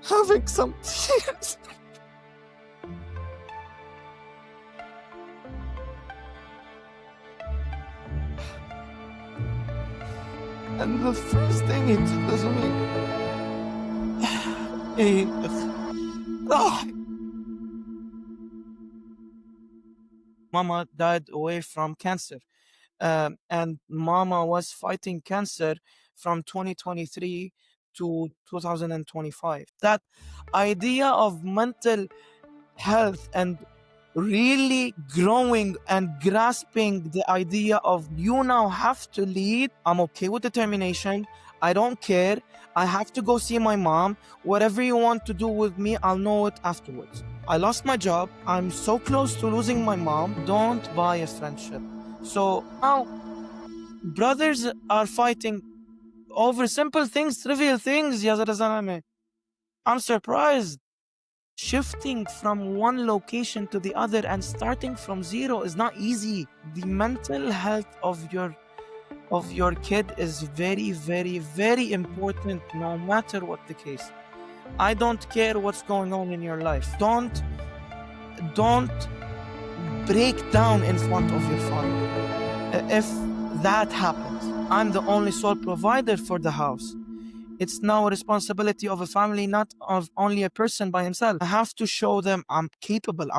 having some tears. And the first thing he tells me, "Hey, Mama died away from cancer. And Mama was fighting cancer from 2023 to 2025. That idea of mental health and really growing and grasping the idea of you now have to lead. I'm okay with determination. I don't care. I have to go see my mom. Whatever you want to do with me, I'll know it afterwards. I lost my job. I'm so close to losing my mom. Don't buy a friendship." So now brothers are fighting over simple things, trivial things. Ya zalame. I'm surprised. Shifting from one location to the other and starting from zero is not easy. The mental health of your kid is very, very, very important, no matter what the case. I don't care what's going on in your life. Don't break down in front of your father. If that happens, I'm the only sole provider for the house. It's now a responsibility of a family, not of only a person by himself. I have to show them I'm capable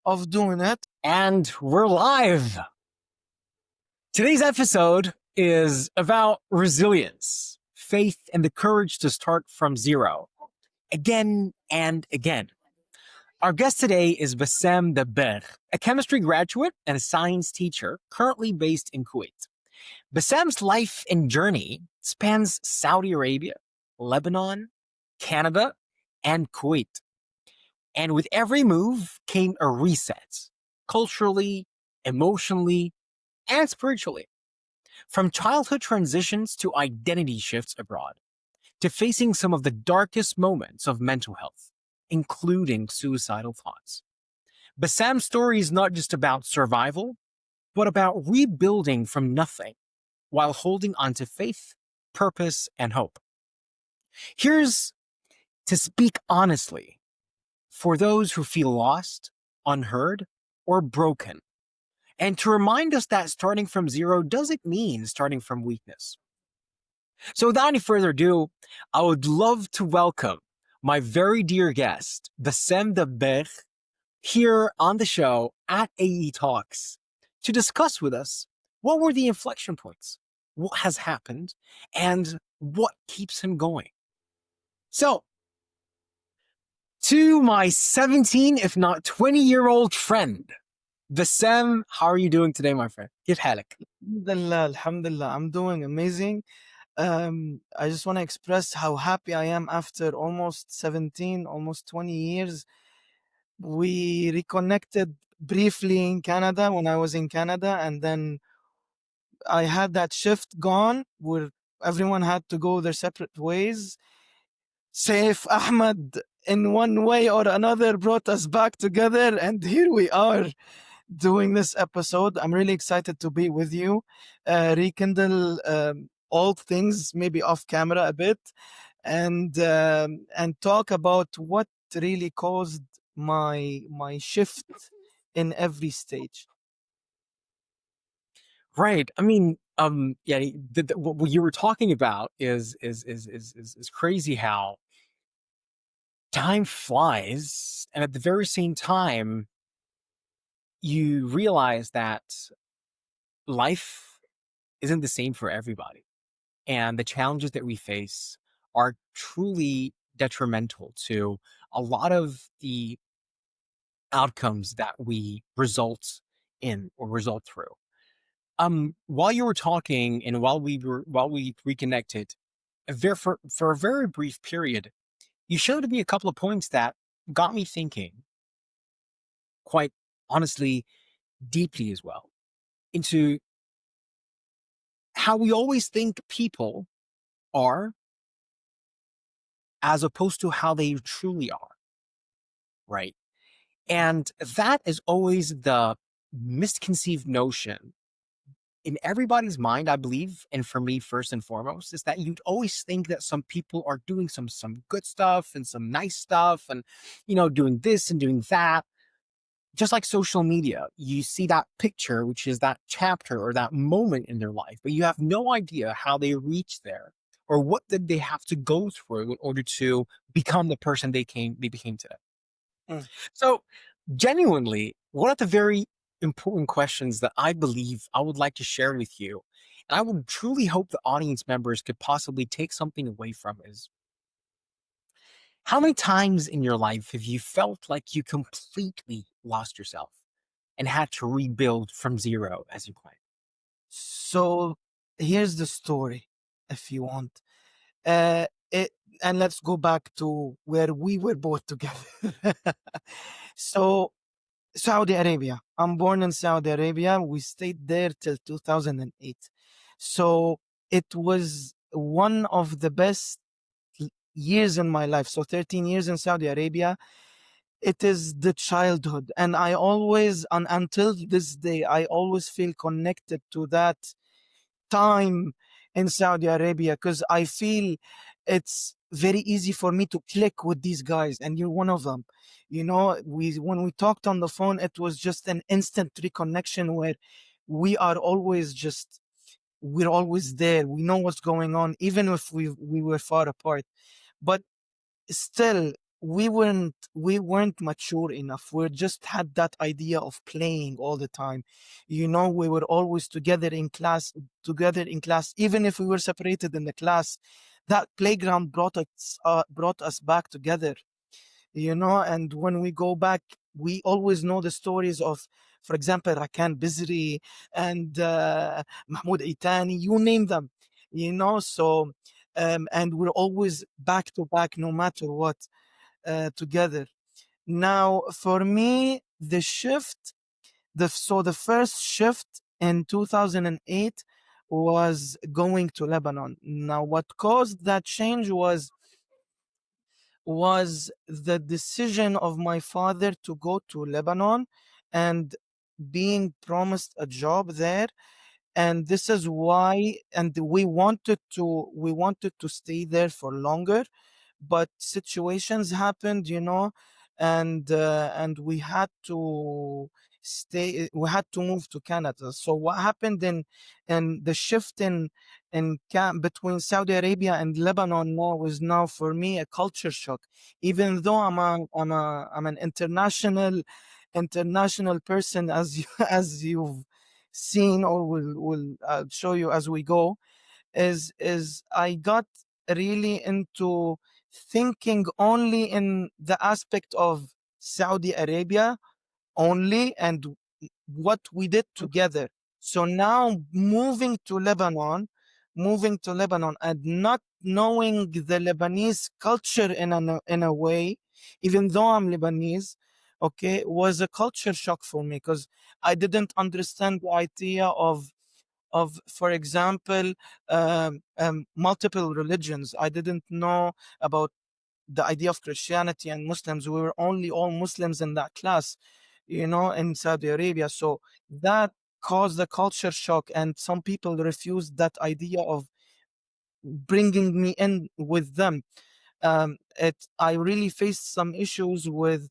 of doing it. And we're live. Today's episode is about resilience, faith, and the courage to start from zero, again and again. Our guest today is Bassam Dabbagh, a chemistry graduate and a science teacher currently based in Kuwait. Bassam's life and journey spans Saudi Arabia, Lebanon, Canada, and Kuwait. And with every move came a reset, culturally, emotionally, and spiritually. From childhood transitions to identity shifts abroad, to facing some of the darkest moments of mental health, including suicidal thoughts. Bassam's story is not just about survival, but about rebuilding from nothing while holding on to faith, purpose, and hope. Here's to speak honestly for those who feel lost, unheard, or broken, and to remind us that starting from zero doesn't mean starting from weakness. So without any further ado, I would love to welcome my very dear guest, Bassam Dabbagh, here on the show at AE Talks to discuss with us what were the inflection points, what has happened, and what keeps him going. So, to my 17, if not 20-year-old friend, Bassam, how are you doing today, my friend? Kif halak? Alhamdulillah, I'm doing amazing. I just want to express how happy I am after almost 17, almost 20 years. We reconnected briefly in Canada when I was in Canada, and then I had that shift gone where everyone had to go their separate ways. Saif Ahmed, in one way or another, brought us back together, and here we are doing this episode. I'm really excited to be with you, rekindle old things, maybe off camera a bit, and talk about what really caused my shift in every stage. Right. I mean, yeah, what you were talking about is crazy how time flies, and at the very same time, you realize that life isn't the same for everybody. And the challenges that we face are truly detrimental to a lot of the outcomes that we result in or result through. While you were talking and while we reconnected, for a very brief period, you showed me a couple of points that got me thinking, quite honestly, deeply as well, into how we always think people are as opposed to how they truly are, right? And that is always the misconceived notion in everybody's mind, I believe, and for me first and foremost, is that you'd always think that some people are doing some good stuff and some nice stuff, and doing this and doing that. Just like social media, you see that picture, which is that chapter or that moment in their life, but you have no idea how they reached there or what did they have to go through in order to become the person they became today. Mm. So, genuinely, one of the very important questions that I believe I would like to share with you, and I would truly hope the audience members could possibly take something away from, is how many times in your life have you felt like you completely lost yourself and had to rebuild from zero, as you claim? So here's the story, if you want. Uh, it, and let's go back to where we were both together. So Saudi Arabia. I'm born in Saudi Arabia. We stayed there till 2008. So it was one of the best years in my life. So 13 years in Saudi Arabia. It is the childhood. And I always, and until this day, I always feel connected to that time in Saudi Arabia because I feel it's very easy for me to click with these guys, and you're one of them. We when we talked on the phone, it was just an instant reconnection where we are always just we're always there. We know what's going on, even if we were far apart. But still we weren't mature enough. We just had that idea of playing all the time. We were always together in class, even if we were separated in the class. That playground brought us back together. And when we go back, we always know the stories of, for example, Rakan Bizri and Mahmoud Itani, you name them. So and we're always back to back no matter what, together. Now, for me, the first shift in 2008 was going to Lebanon. Now, what caused that change was the decision of my father to go to Lebanon and being promised a job there. And this is why, and we wanted to stay there for longer, but situations happened, and we had to move to Canada. So what happened in the shift between Saudi Arabia and Lebanon now was now for me a culture shock. Even though I'm an international person, as you as you've seen, or will show you as we go, is I got really into thinking only in the aspect of Saudi Arabia only, and what we did together. So now moving to Lebanon and not knowing the Lebanese culture in a way, even though I'm Lebanese, okay, was a culture shock for me because I didn't understand the idea of, for example, multiple religions. I didn't know about the idea of Christianity and Muslims. We were only all Muslims in that class, in Saudi Arabia. So that caused a culture shock, and some people refused that idea of bringing me in with them. I really faced some issues with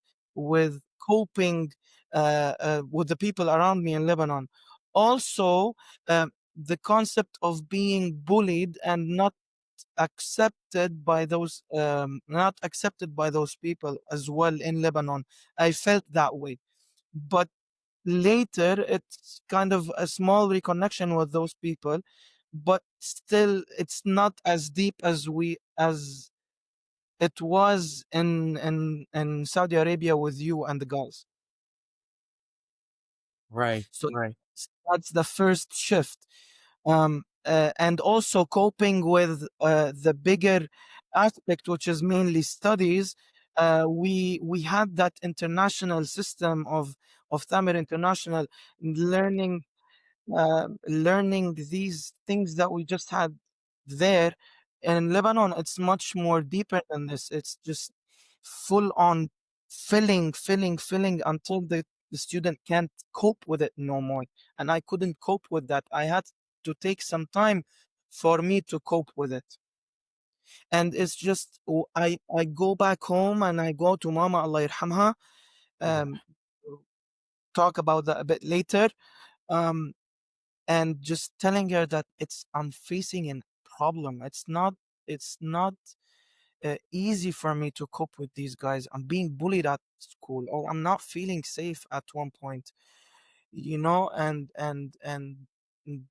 coping with the people around me in Lebanon. Also, the concept of being bullied and not accepted by those people as well in Lebanon. I felt that way, but later it's kind of a small reconnection with those people, but still it's not as deep as it was in Saudi Arabia with you and the guys. Right, So right. that's the first shift. And also coping with the bigger aspect, which is mainly studies. We had that international system of Tamir International, learning these things that we just had there. In Lebanon, it's much more deeper than this. It's just full on filling until the student can't cope with it no more. And I couldn't cope with that. I had to take some time for me to cope with it. And it's just I go back home and I go to Mama, Allah yarhamha, um, talk about that a bit later, um, and just telling her that I'm facing a problem. It's not easy for me to cope with these guys. I'm being bullied at school, or I'm not feeling safe at one point, and mm,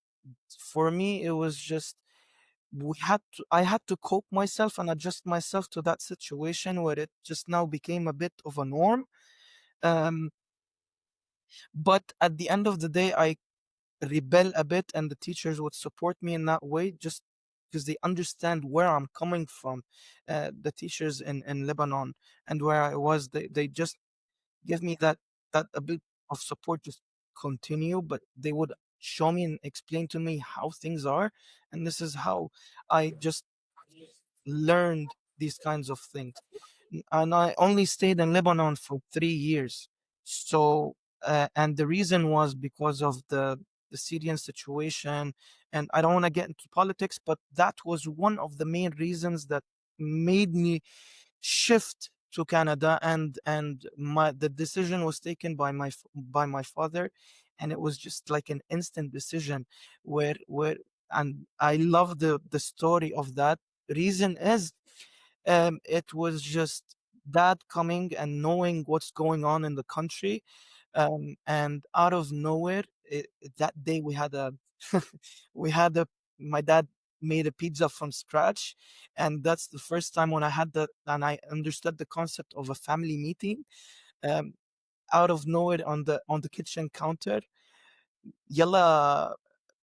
for me it was just I had to cope myself and adjust myself to that situation where it just now became a bit of a norm. Um, but at the end of the day, I rebel a bit, and the teachers would support me in that way, just because they understand where I'm coming from. The teachers in Lebanon and where I was, they just give me that a bit of support, just continue, but they would show me and explain to me how things are, and this is how I just learned these kinds of things. And I only stayed in Lebanon for 3 years. So, and the reason was because of the Syrian situation. And I don't want to get into politics, but that was one of the main reasons that made me shift to Canada. And the decision was taken by by my father, and it was just like an instant decision where and I love the story of that. Reason is, it was just dad coming and knowing what's going on in the country, and out of nowhere, that day we had a we had a my dad made a pizza from scratch, and that's the first time when I had that and I understood the concept of a family meeting. um, Out of nowhere, on the kitchen counter, يلا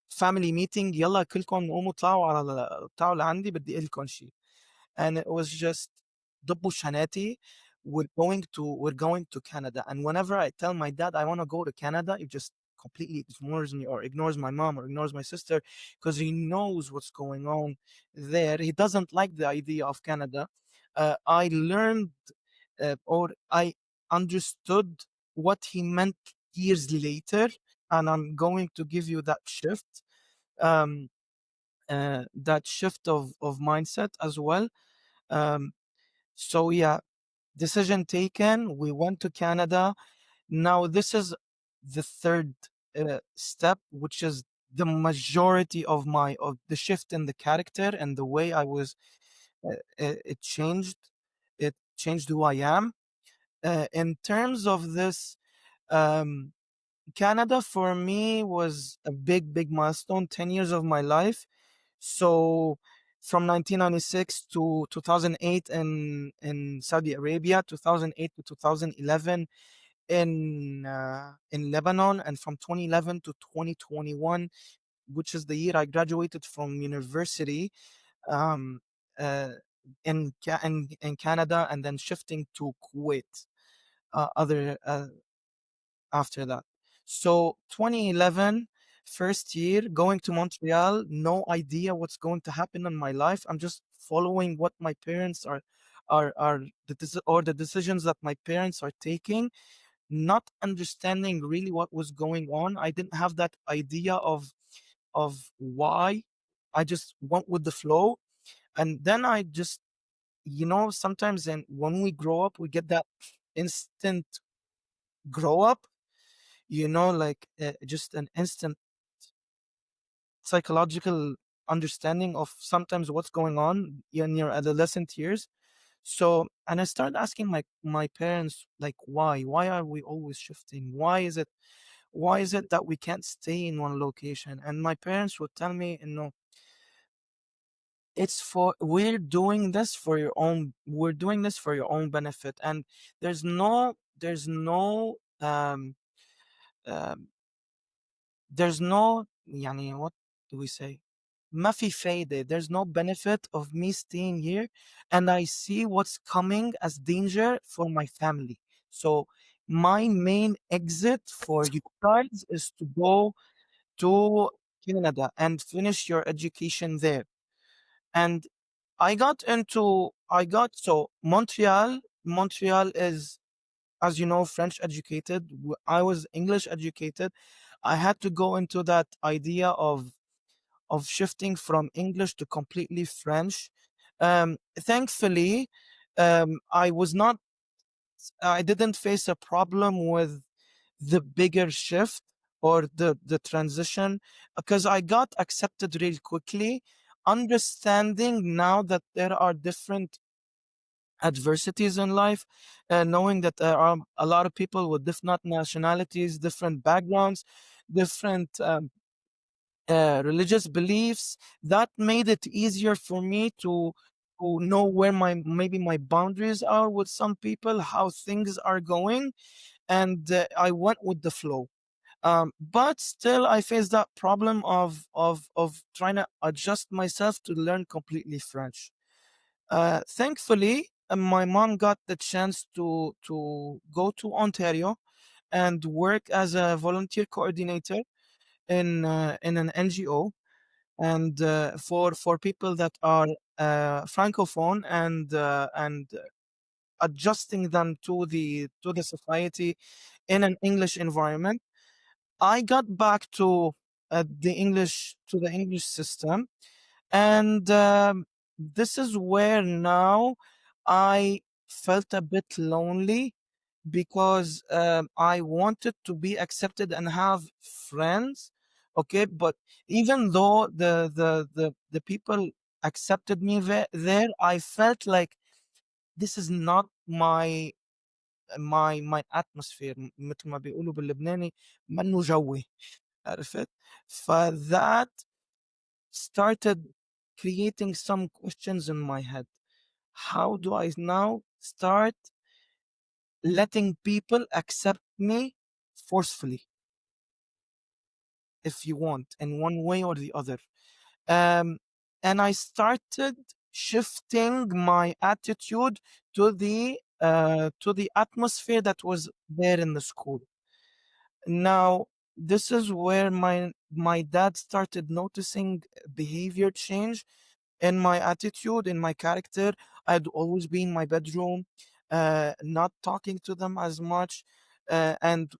family meeting، يلا كلكم قوموا طلعوا لعندي بدي اقول لكم شيء. And it was just double shanati. We're going to Canada. And whenever I tell my dad I want to go to Canada, he just completely ignores me, or ignores my mom, or ignores my sister, because he knows what's going on there. He doesn't like the idea of Canada. I learned, or I understood what he meant years later, and I'm going to give you that shift. Um, that shift of mindset as well. Um, so yeah, decision taken. We went to Canada. Now this is the third step, which is the majority of the shift in the character and the way I was. It changed. It changed who I am. In terms of this, um, Canada for me was a big milestone. 10 years of my life. So from 1996 to 2008 in Saudi Arabia, 2008 to 2011 in Lebanon, and from 2011 to 2021, which is the year I graduated from university, um, uh, in Canada, and then shifting to Kuwait. Other After that. So 2011, first year, going to Montreal, no idea what's going to happen in my life. I'm just following what my parents are or the decisions that my parents are taking, not understanding really what was going on. I didn't have that idea of why. I just went with the flow. And then I just, sometimes when we grow up, we get that instant grow up, like just an instant psychological understanding of sometimes what's going on in your adolescent years. So, and I started asking my parents, like, why are we always shifting? Why is it that we can't stay in one location? And my parents would tell me, we're doing this for your own benefit. And there's no um there's no يعني what do we say ما في فايدة. There's no benefit of me staying here, and I see what's coming as danger for my family. So my main exit for you guys is to go to Canada and finish your education there. And I got so Montreal is as you know, French educated. I was English educated. I had to go into that idea of shifting from English to completely French. Thankfully, I was not. I didn't face a problem with the bigger shift or the transition because I got accepted really quickly. Understanding now that there are different adversities in life, knowing that there are a lot of people with different nationalities, different backgrounds, different religious beliefs, that made it easier for me to know where my maybe my boundaries are with some people, how things are going, and I went with the flow. But still, I faced that problem of trying to adjust myself to learn completely French. Thankfully, my mom got the chance to go to Ontario and work as a volunteer coordinator in an NGO, and for people that are francophone, and adjusting them to the society in an English environment. I got back to the English system, and this is where now I felt a bit lonely because I wanted to be accepted and have friends. Okay, but even though the people accepted me there, I felt like this is not my atmosphere. مثل ما بيقولوا باللبناني منه جوي. عرفت؟ فthat started creating some questions in my head. How do I now start letting people accept me forcefully, if you want, in one way or the other? Um, and I started shifting my attitude to the atmosphere that was there in the school. Now, this is where my dad started noticing behavior change in my attitude, in my character. I'd always be in my bedroom, not talking to them as much, and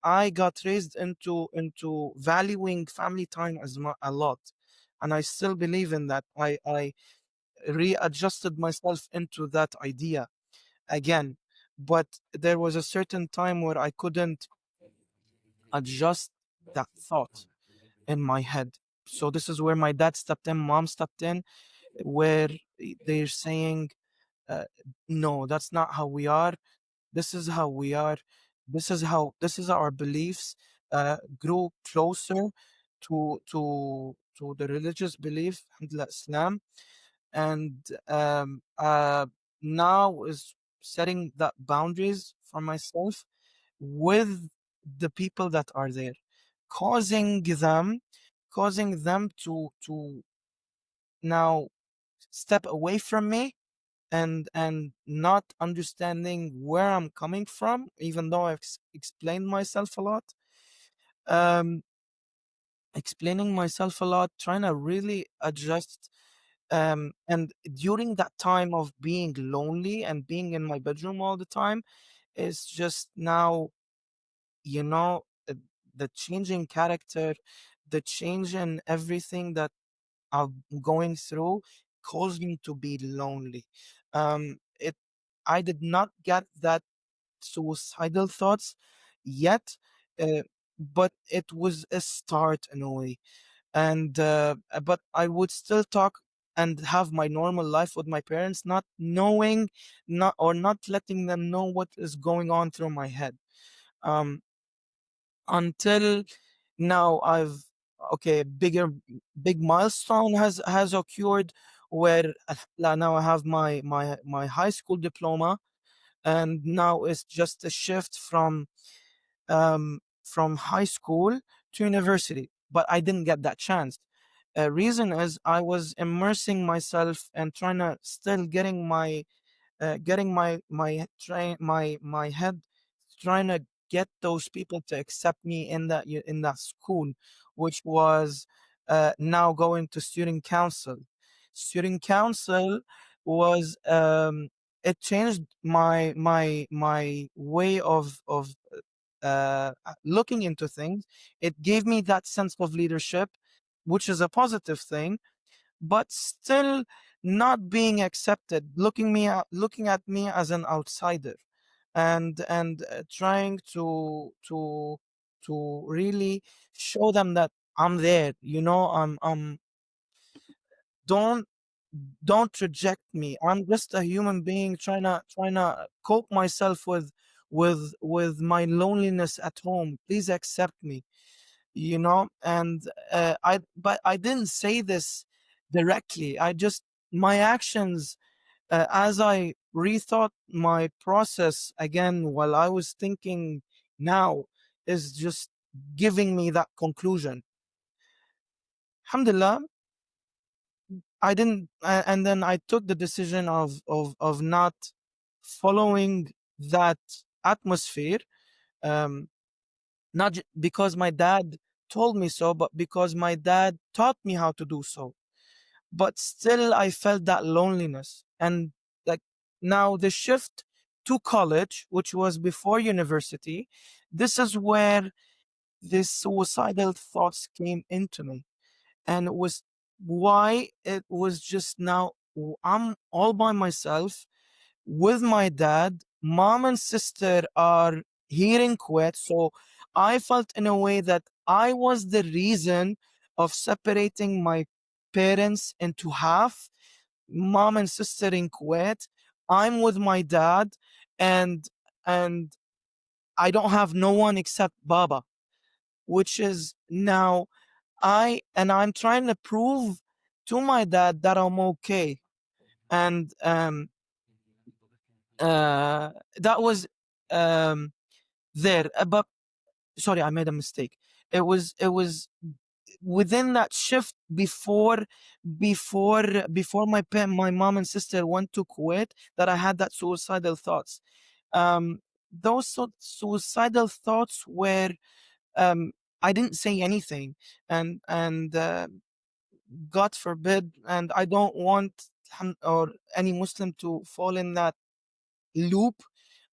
I got raised into valuing family time a lot, and I still believe in that. I readjusted myself into that idea again, but there was a certain time where I couldn't adjust that thought in my head. So this is where my dad stepped in, mom stepped in, where they're saying, uh, no, that's not how we are. This is how we are. This is our beliefs. Grew closer to the religious belief, alhamdulillah, Islam, and now is setting that boundaries for myself with the people that are there, causing them causing them to now step away from me, and not understanding where I'm coming from, even though I've explained myself a lot. Um, Explaining myself a lot, trying to really adjust. And during that time of being lonely and being in my bedroom all the time, it's just now, you know, the changing character, the change in everything that I'm going through caused me to be lonely. It I did not get that suicidal thoughts yet, uh, but it was a start in a way. And but I would still talk and have my normal life with my parents, not knowing, not letting them know what is going on through my head. Um, until now, okay, big milestone has occurred where now I have my high school diploma, and now it's just a shift from high school to university, but I didn't get that chance. Reason is I was immersing myself and trying to still getting my head, trying to get those people to accept me in that school, which was now going to student council. Student council was it changed my way of looking into things. It gave me that sense of leadership, which is a positive thing, but still not being accepted, looking at me as an outsider, and trying to really show them that I'm there. Don't don't reject me. I'm just a human being trying to cope myself with my loneliness at home. Please accept me. And but I didn't say this directly. I just my actions, as I rethought my process again while I was thinking now, is just giving me that conclusion. Alhamdulillah, I didn't, and then I took the decision of not following that atmosphere, um, not because my dad told me so, but because my dad taught me how to do so. But still, I felt that loneliness, and like now the shift to college, which was before university, this is where these suicidal thoughts came into me, and it was why it was just now I'm all by myself with my dad. Mom and sister are here in Kuwait, so I felt in a way that I was the reason of separating my parents into half. Mom and sister in Kuwait, I'm with my dad, and and I don't have no one except Baba, which is now I'm trying to prove to my dad that I'm okay. And that was um there. But sorry, I made a mistake. It was within that shift before my mom and sister went to Kuwait that I had that suicidal thoughts. Um those suicidal thoughts were, um I didn't say anything, and God forbid, and I don't want or any Muslim to fall in that loop.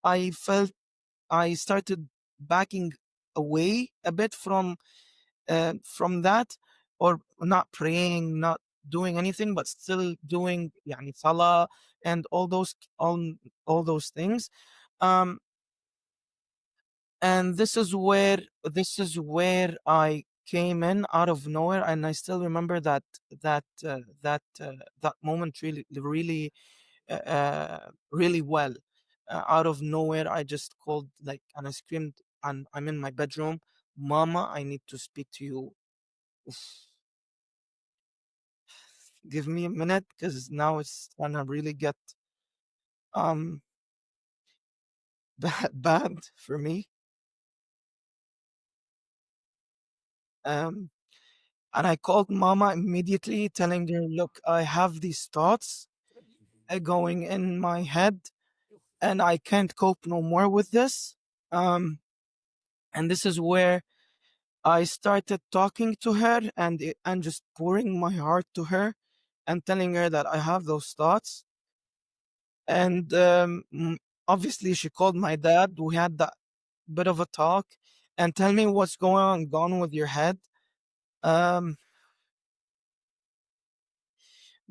I felt I started backing away a bit from that, or not praying, not doing anything, but still doing yani salah and all those things. Um, and this is where I came in out of nowhere, and I still remember that moment really well. Out of nowhere, I just called, like, and I screamed, and I'm in my bedroom, "Mama, I need to speak to you." Oof. Give me a minute, because now it's gonna really get um bad for me. Um, and I called Mama immediately, telling her, "Look, I have these thoughts going in my head, and I can't cope no more with this." Um, and this is where I started talking to her, and just pouring my heart to her and telling her that I have those thoughts. And obviously, she called my dad. We had that bit of a talk, and tell me what's going on with your head. Um,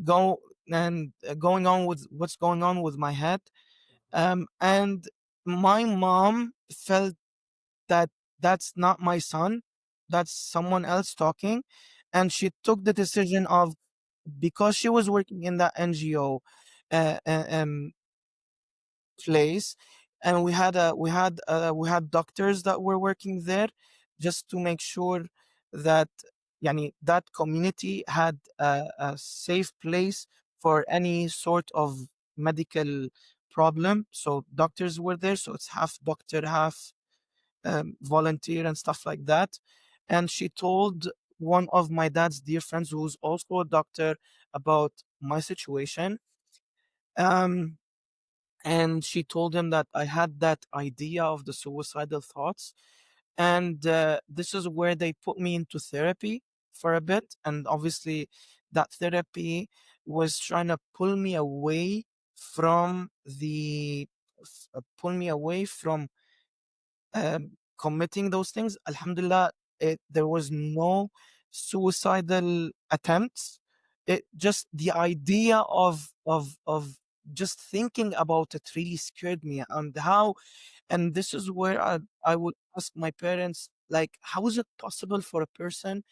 go and going on with what's going on with my head. And my mom felt that that's not my son, that's someone else talking, and she took the decision of, because she was working in that NGO uh, uh, um, place, and we had doctors that were working there, just to make sure that that community had a safe place for any sort of medical problem. So doctors were there, so it's half doctor, half volunteer and stuff like that. And she told one of my dad's dear friends, who's also a doctor, about my situation. Um, and she told him that I had that idea of the suicidal thoughts. And this is where they put me into therapy for a bit. And obviously, that therapy was trying to pull me away from the pull me away from committing those things. Alhamdulillah, there was no suicidal attempts. It just the idea of just thinking about it really scared me. And how, and this is where I would ask my parents, like, how is it possible for a person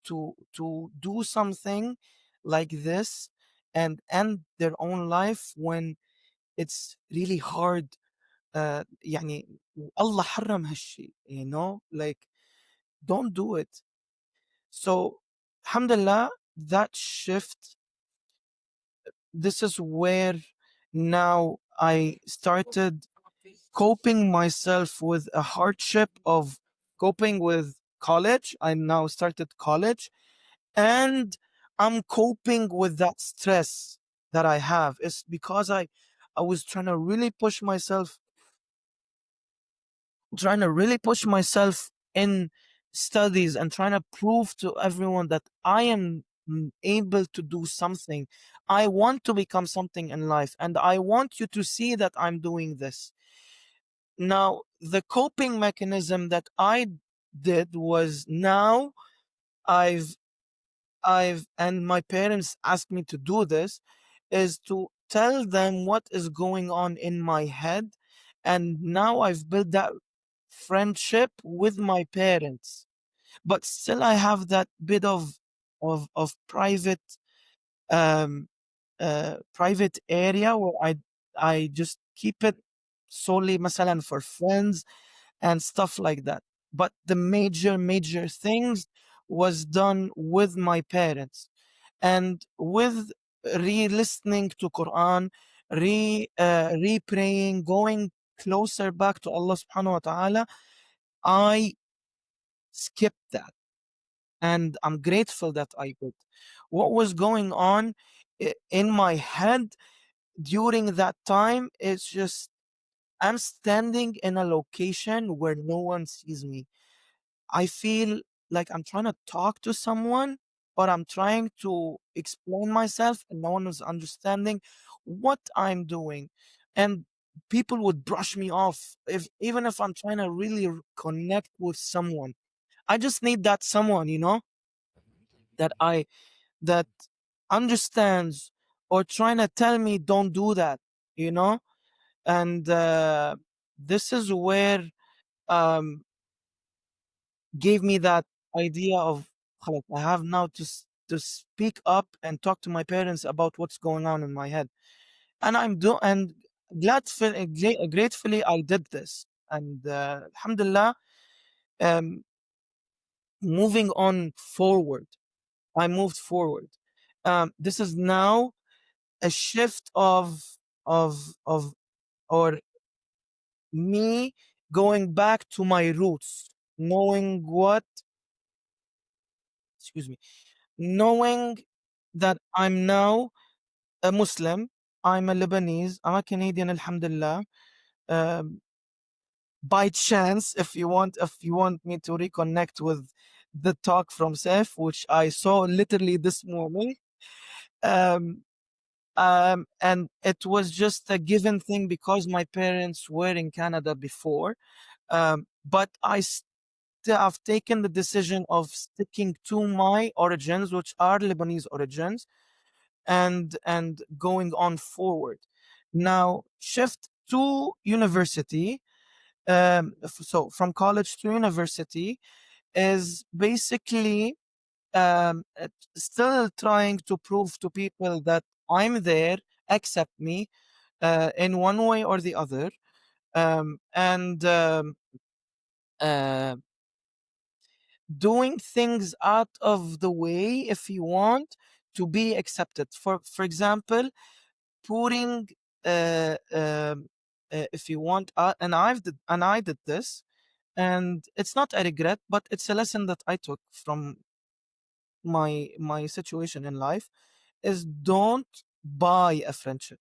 to do something like this and end their own life when it's really hard. يعني Allah حرم هالشيء, you know, like, don't do it. So alhamdulillah, that shift, this is where now I started coping myself with a hardship of coping with college. I now started college, and I'm coping with that stress that I have. It's because I was trying to really push myself in studies and trying to prove to everyone that I am able to do something. I want to become something in life, and I want you to see that I'm doing this. Now, the coping mechanism that I did was, now I've and my parents asked me to do this, is to tell them what is going on in my head. And now I've built that friendship with my parents, but still I have that bit of um private area where I just keep it solely masalan for friends and stuff like that. But the major things was done with my parents, and with re-listening to Quran, re-praying, going closer back to Allah subhanahu wa ta'ala. I skipped that, and I'm grateful that I did. What was going on in my head during that time is just, I'm standing in a location where no one sees me. I feel like I'm trying to talk to someone, but I'm trying to explain myself and no one is understanding what I'm doing. And people would brush me off, if even if I'm trying to really connect with someone. I just need that someone, that I that understands, or trying to tell me don't do that, you know? And this is where um gave me that idea of, "خلاص, I have now to speak up and talk to my parents about what's going on in my head." And gratefully I did this. And alhamdulillah, um, moving on forward, I moved forward. This is now a shift of or me going back to my roots, knowing what, excuse me, knowing that I'm now a Muslim, I'm a Lebanese, I'm a Canadian, alhamdulillah. Um, by chance, if you want me to reconnect with the talk from Seth, which I saw literally this morning, um, and it was just a given thing because my parents were in Canada before. But I've taken the decision of sticking to my origins, which are Lebanese origins, and going on forward. Now, shift to university. So from college to university is basically still trying to prove to people that I'm there, accept me in one way or the other, and uh, doing things out of the way if you want to be accepted. For example, putting if you want, and I did this, and it's not a regret, but it's a lesson that I took from my situation in life, is don't buy a friendship.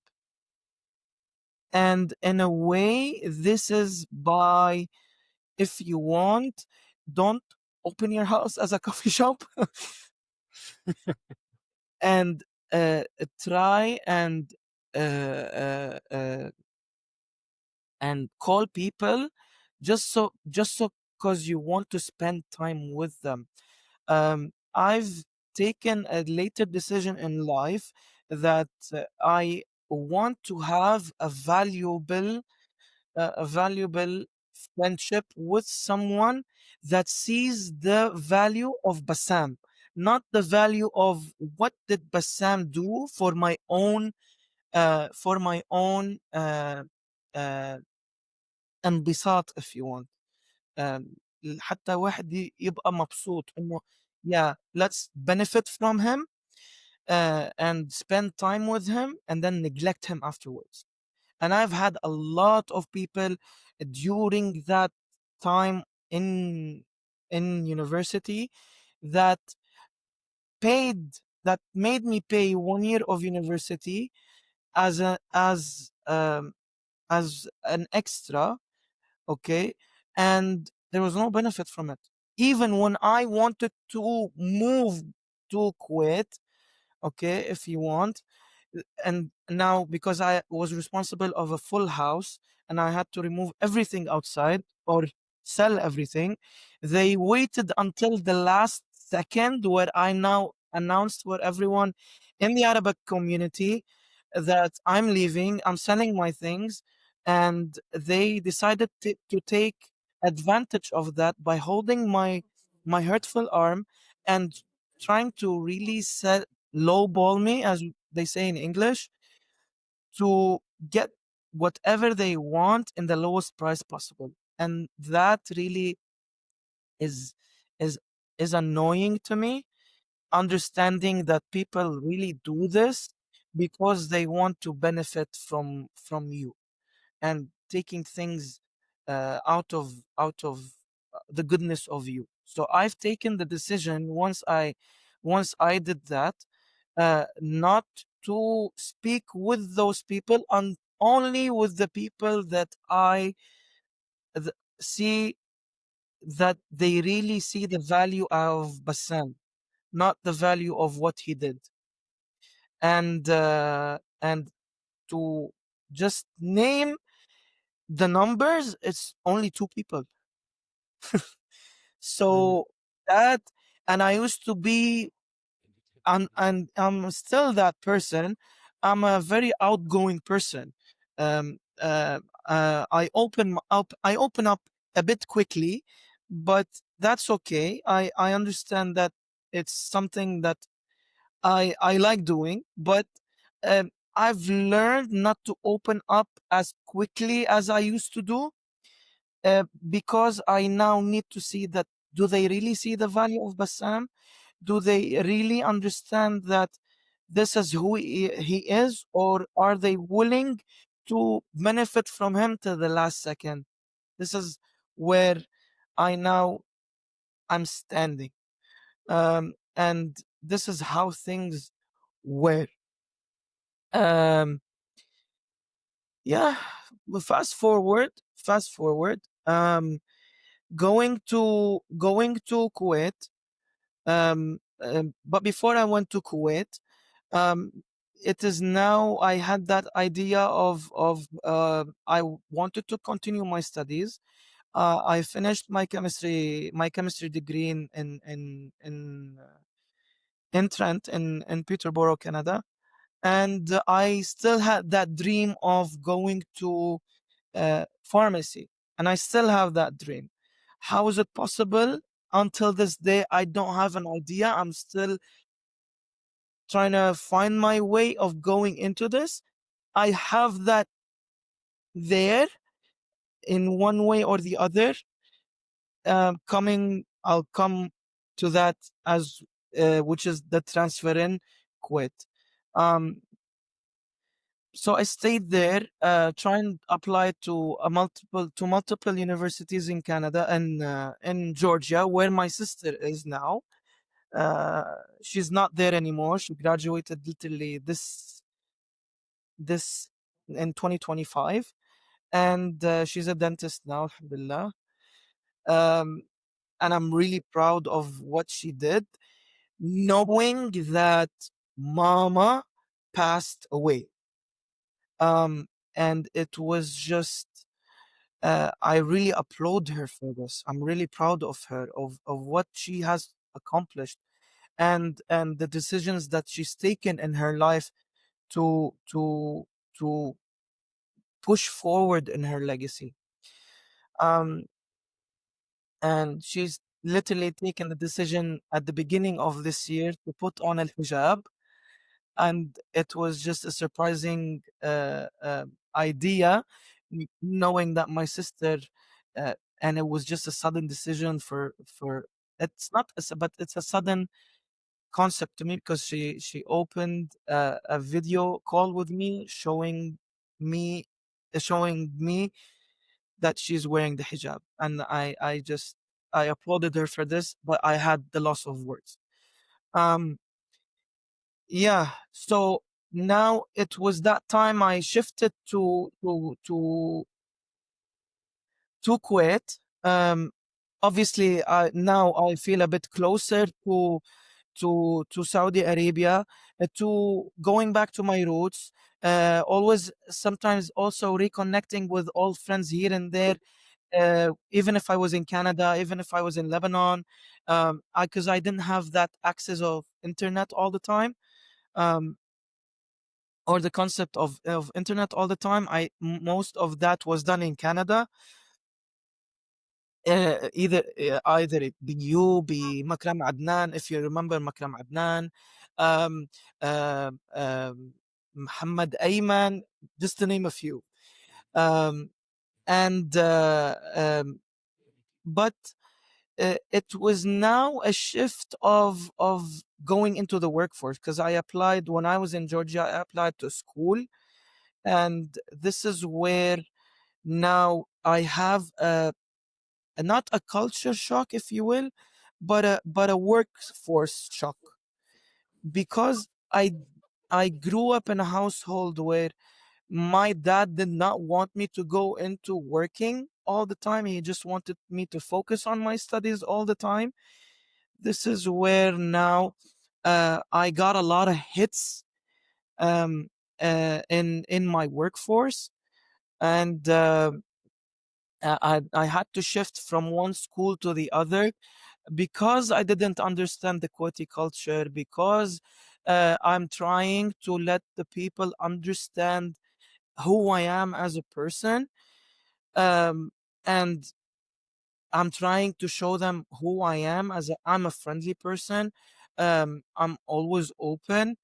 And in a way, this is by, if you want, don't open your house as a coffee shop. And try and and call people just so because you want to spend time with them. I've taken a later decision in life that I want to have a valuable friendship with someone that sees the value of Bassam, not the value of what did Bassam do for my own uh, انبساط if you want. um, حتى واحد يبقى مبسوط انه yeah, let's benefit from him and spend time with him and then neglect him afterwards. And I've had a lot of people during that time in university that paid that made me pay 1 year of university as a as an extra. Okay, and there was no benefit from it. Even when I wanted to move to Kuwait, okay, if you want, and now because I was responsible of a full house and I had to remove everything outside or sell everything, they waited until the last second where I now announced for everyone in the Arabic community that I'm leaving, I'm selling my things, and they decided to take advantage of that by holding my hurtful arm and trying to really lowball me, as they say in English, to get whatever they want in the lowest price possible. And that really is is is annoying to me, understanding that people really do this because they want to benefit from you and taking things out of the goodness of you. So I've taken the decision once I did that, not to speak with those people, and only with the people that I see that they really see the value of Bassam, not the value of what he did. And to just name the numbers, it's only two people. Mhm. So that, and I used to be, and I'm still that person. I'm a very outgoing person. I open up a bit quickly, but that's okay. I understand that it's something that I like doing, but I've learned not to open up as quickly as I used to do, because I now need to see that, do they really see the value of Bassam? Do they really understand that this is who he is, or are they willing to benefit from him to the last second? This is where I'm standing. And this is how things were. Um, yeah, well, fast forward, going to Kuwait. But before I went to Kuwait, um, it is now I had that idea of I wanted to continue my studies. I finished my chemistry degree in Trent, in Peterborough, Canada, and I still had that dream of going to pharmacy, and I still have that dream. How is it possible? Until this day, I don't have an idea. I'm still trying to find my way of going into this. I have that there in one way or the other. I'll come to that as which is the transfer in quit. Um, so I stayed there, trying to apply to multiple universities in Canada and in Georgia, where my sister is now. Uh, she's not there anymore. She graduated literally this in 2025, and she's a dentist now, alhamdulillah. Um, and I'm really proud of what she did, knowing that mama passed away. um, and it was just I really applaud her for this. I'm really proud of her, of what she has accomplished, and the decisions that she's taken in her life to push forward in her legacy. Um, and she's literally taken the decision at the beginning of this year to put on a hijab, and it was just a surprising idea, knowing that my sister, and it was just a sudden decision for it's not but it's a sudden concept to me, because she opened a video call with me, me showing me that she's wearing the hijab, and I applauded her for this, but I had the loss of words. um yeah, so now it was that time I shifted to Kuwait. Obviously, now I feel a bit closer to Saudi Arabia, to going back to my roots. Always, sometimes also reconnecting with old friends here and there. Even if I was in Canada, even if I was in Lebanon, because I didn't have that access of internet all the time. Um, or the concept of internet all the time. Most of that was done in Canada. Either it be you, be Makram Adnan, if you remember Makram Adnan, um, Muhammad Ayman, just to name a few. Um, and but it was now a shift of going into the workforce, because I applied when I was in Georgia. I applied to school, and this is where now I have not a culture shock, if you will, but a workforce shock, because I grew up in a household where my dad did not want me to go into working all the time. He just wanted me to focus on my studies all the time. This is where now I got a lot of hits um, in my workforce, and I had to shift from one school to the other, because I didn't understand the Kuwaiti culture, because I'm trying to let the people understand who I am as a person, um, and I'm trying to show them who I am I'm a friendly person. I'm always open,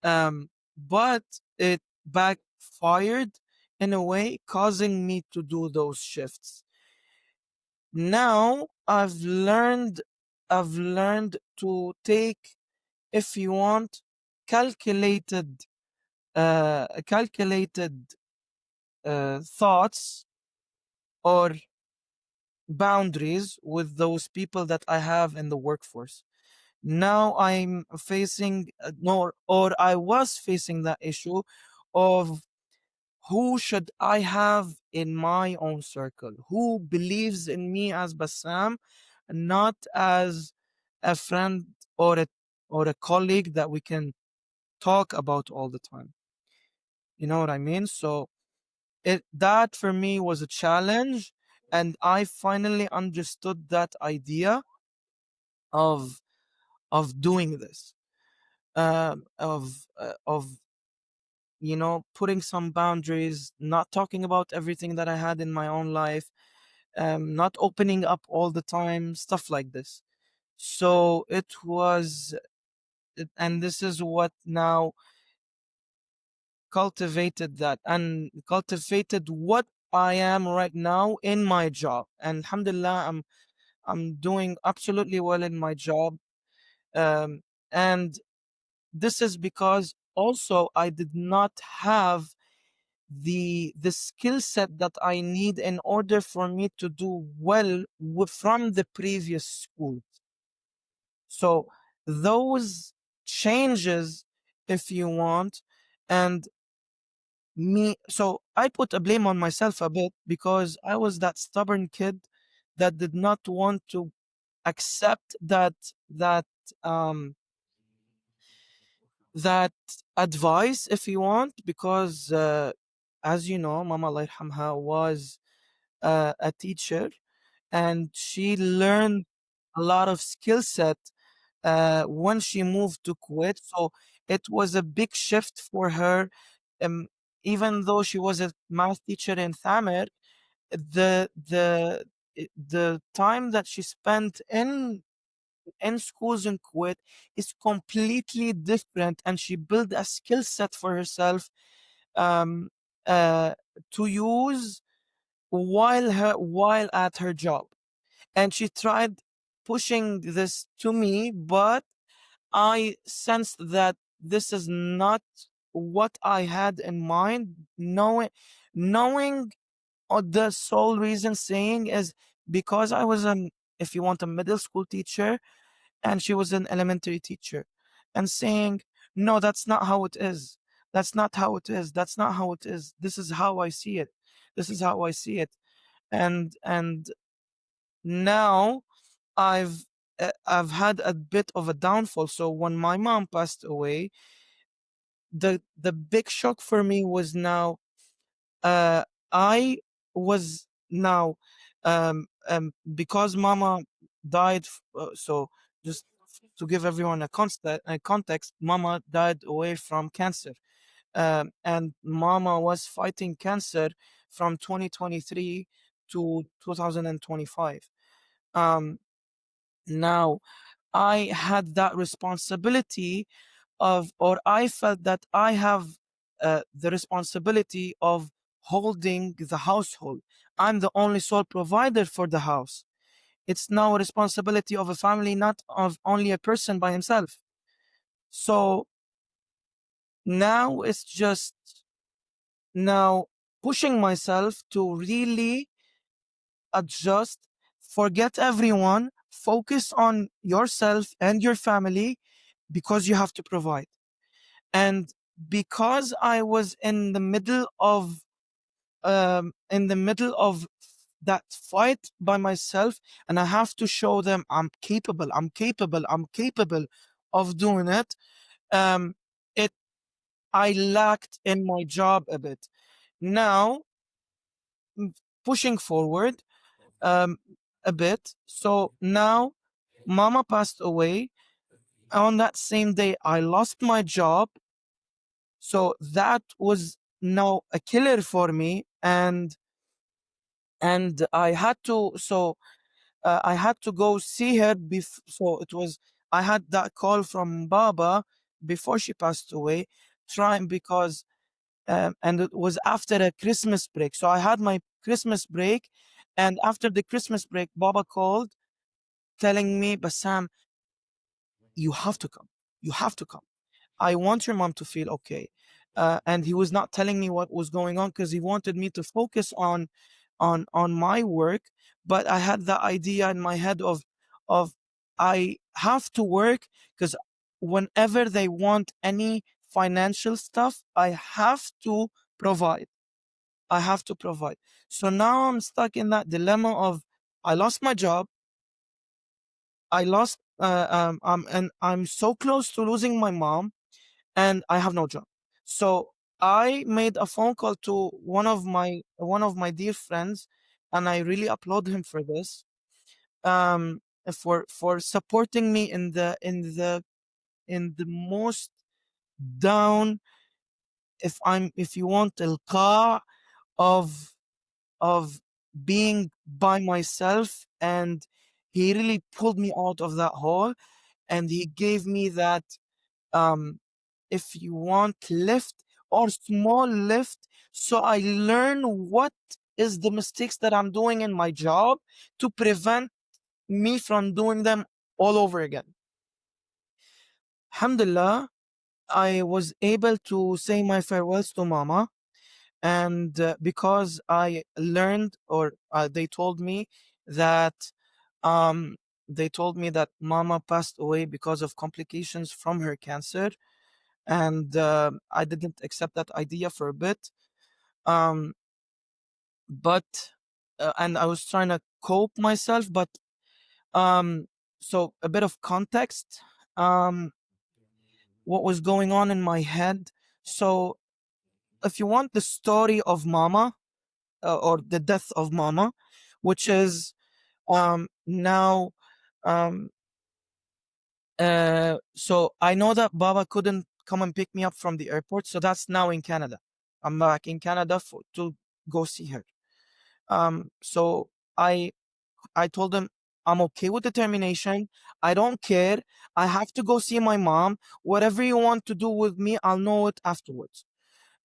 but it backfired in a way, causing me to do those shifts. Now I've learned to take, if you want, calculated thoughts or boundaries with those people that I have in the workforce. Now I'm facing, or I was facing that issue of who should I have in my own circle? Who believes in me as Bassam, not as a friend or a colleague that we can talk about all the time? You know what I mean? So that for me was a challenge, and I finally understood that idea of doing this, of putting some boundaries, not talking about everything that I had in my own life, not opening up all the time, stuff like this. So and this is what now cultivated what I am right now in my job. And alhamdulillah, I'm doing absolutely well in my job. And this is because also I did not have the skill set that I need in order for me to do well from the previous school. So those changes, if you want, and so I put a blame on myself a bit, because I was that stubborn kid that did not want to accept um that advice, if you want, because as you know, Mama Allah yarhamha was a teacher, and she learned a lot of skill set when she moved to Kuwait. So it was a big shift for her. Um, Even though she was a math teacher in Thamir, the time that she spent in schools in Kuwait is completely different, and she built a skill set for herself um, uh, to use while at her job. And she tried pushing this to me, but I sensed that this is not what I had in mind. Knowing the sole reason saying is because I was an, if you want, a middle school teacher, and she was an elementary teacher, and saying, no, that's not how it is. That's not how it is. That's not how it is. This is how I see it. This is how I see it. And now I've had a bit of a downfall. So when my mom passed away, the big shock for me was now uh I was now because mama died so just to give everyone a context, mama died away from cancer, and mama was fighting cancer from 2023 to 2025. um Now I had that responsibility of, or I felt that I have the responsibility of holding the household. I'm the only sole provider for the house. It's now a responsibility of a family, not of only a person by himself. So now it's just now pushing myself to really adjust, forget everyone, focus on yourself and your family because you have to provide. And because I was in the middle of that fight by myself, and I have to show them I'm capable of doing it. um it I lacked in my job a bit. Now pushing forward um a bit. So now mama passed away. On that same day I lost my job. So that was now a killer for me, and I had to, I had to go see her. So it was, I had that call from Baba before she passed away, trying because and it was after a Christmas break. So I had my Christmas break, and after the Christmas break, Baba called, telling me, Bassam, you have to come. You have to come. I want your mom to feel okay. And he was not telling me what was going on because he wanted me to focus on my work. But I had the idea in my head of I have to work because whenever they want any financial stuff, I have to provide. I have to provide. So now I'm stuck in that dilemma of I lost my job. I lost and I'm so close to losing my mom, and I have no job. So I made a phone call to one of my dear friends, and I really applaud him for this. For supporting me in the most down, if you want, of of being by myself, and he really pulled me out of that hole, and he gave me that, um if you want, lift or small lift, so I learn what is the mistakes that I'm doing in my job to prevent me from doing them all over again. Alhamdulillah, I was able to say my farewells to mama, and because I learned, or that um they told me that mama passed away because of complications from her cancer, and I didn't accept that idea for a bit. Um, but and I was trying to cope myself, but um, so a bit of context. What was going on in my head? So if you want the story of Mama, or the death of Mama, which is now um so I know that Baba couldn't come and pick me up from the airport, so that's now in Canada. I'm back in Canada to go see her. So I I told him I'm okay with the termination. I don't care. I have to go see my mom. Whatever you want to do with me, I'll know it afterwards.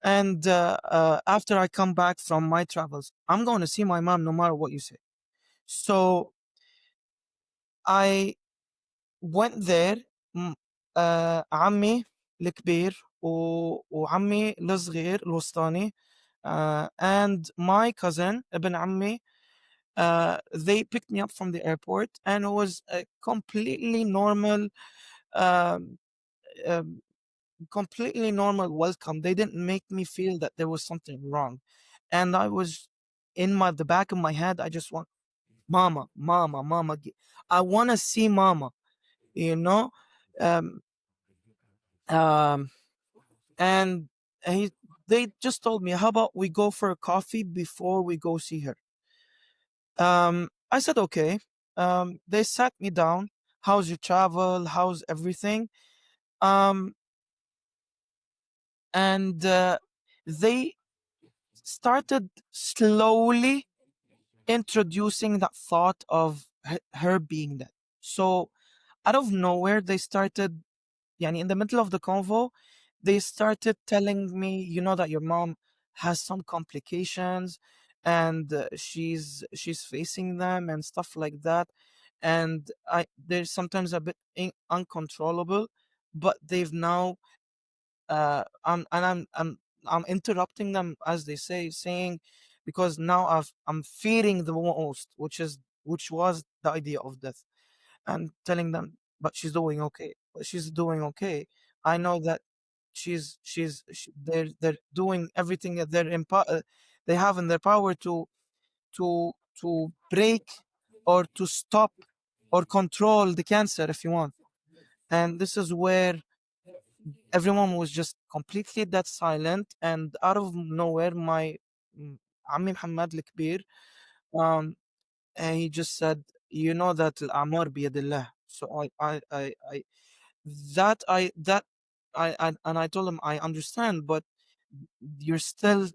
And after I come back from my travels, I'm going to see my mom no matter what you say. So I went there. م- عمي الكبير وعمي الصغير الوسطاني, and my cousin ابن عمي, they picked me up from the airport, and it was a completely normal, um, um, completely normal welcome. They didn't make me feel that there was something wrong, and I was in the back of my head. I just want mama, mama, mama. I want to see mama. You know, um, um, and he they just told me, how about we go for a coffee before we go see her? I said, okay. They sat me down. How's your travel? How's everything? Um, and they started slowly introducing that thought of her being dead. So out of nowhere, they started, yani in the middle of the convo, they started telling me, you know, that your mom has some complications, and she's facing them and stuff like that. And they're sometimes a bit uncontrollable, but they've now I'm interrupting them as they say, saying, because now I'm fearing the most, which was the idea of death, and telling them, but she's doing okay. But she's doing okay. I know that they're doing everything that they have in their power to to break or to stop or control the cancer, if you want. And this is where everyone was just completely dead silent, and out of nowhere, my Ammi Muhammad al-Kabir, um, and he just said, "You know that al-amar biyadillah." So I that and I told him, I understand, but you're still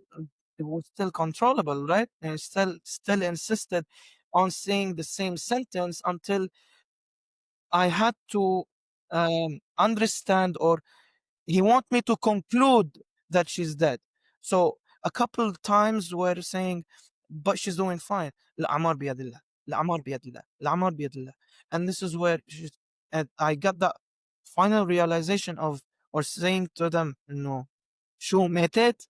it was still controllable, right? And still insisted on saying the same sentence until I had to understand, or he want me to conclude that she's dead. So a couple times we're saying, but she's doing fine. الأعمار بيد الله. الأعمار بيد الله. الأعمار بيد الله. And this is where and I got that final realization of, or saying to them, no, شو ماتت?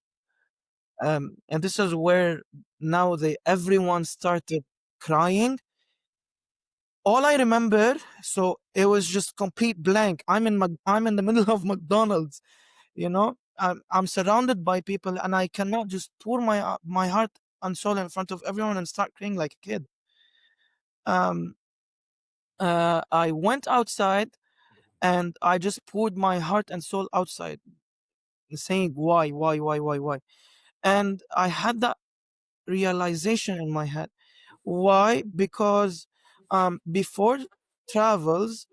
And this is where now everyone started crying. All I remember, so it was just complete blank. I'm in the middle of McDonald's, you know. I'm surrounded by people, and I cannot just pour my heart and soul in front of everyone and start crying like a kid. Um, I went outside, and I just poured my heart and soul outside, saying, why? And I had that realization in my head. Why? Because before travels,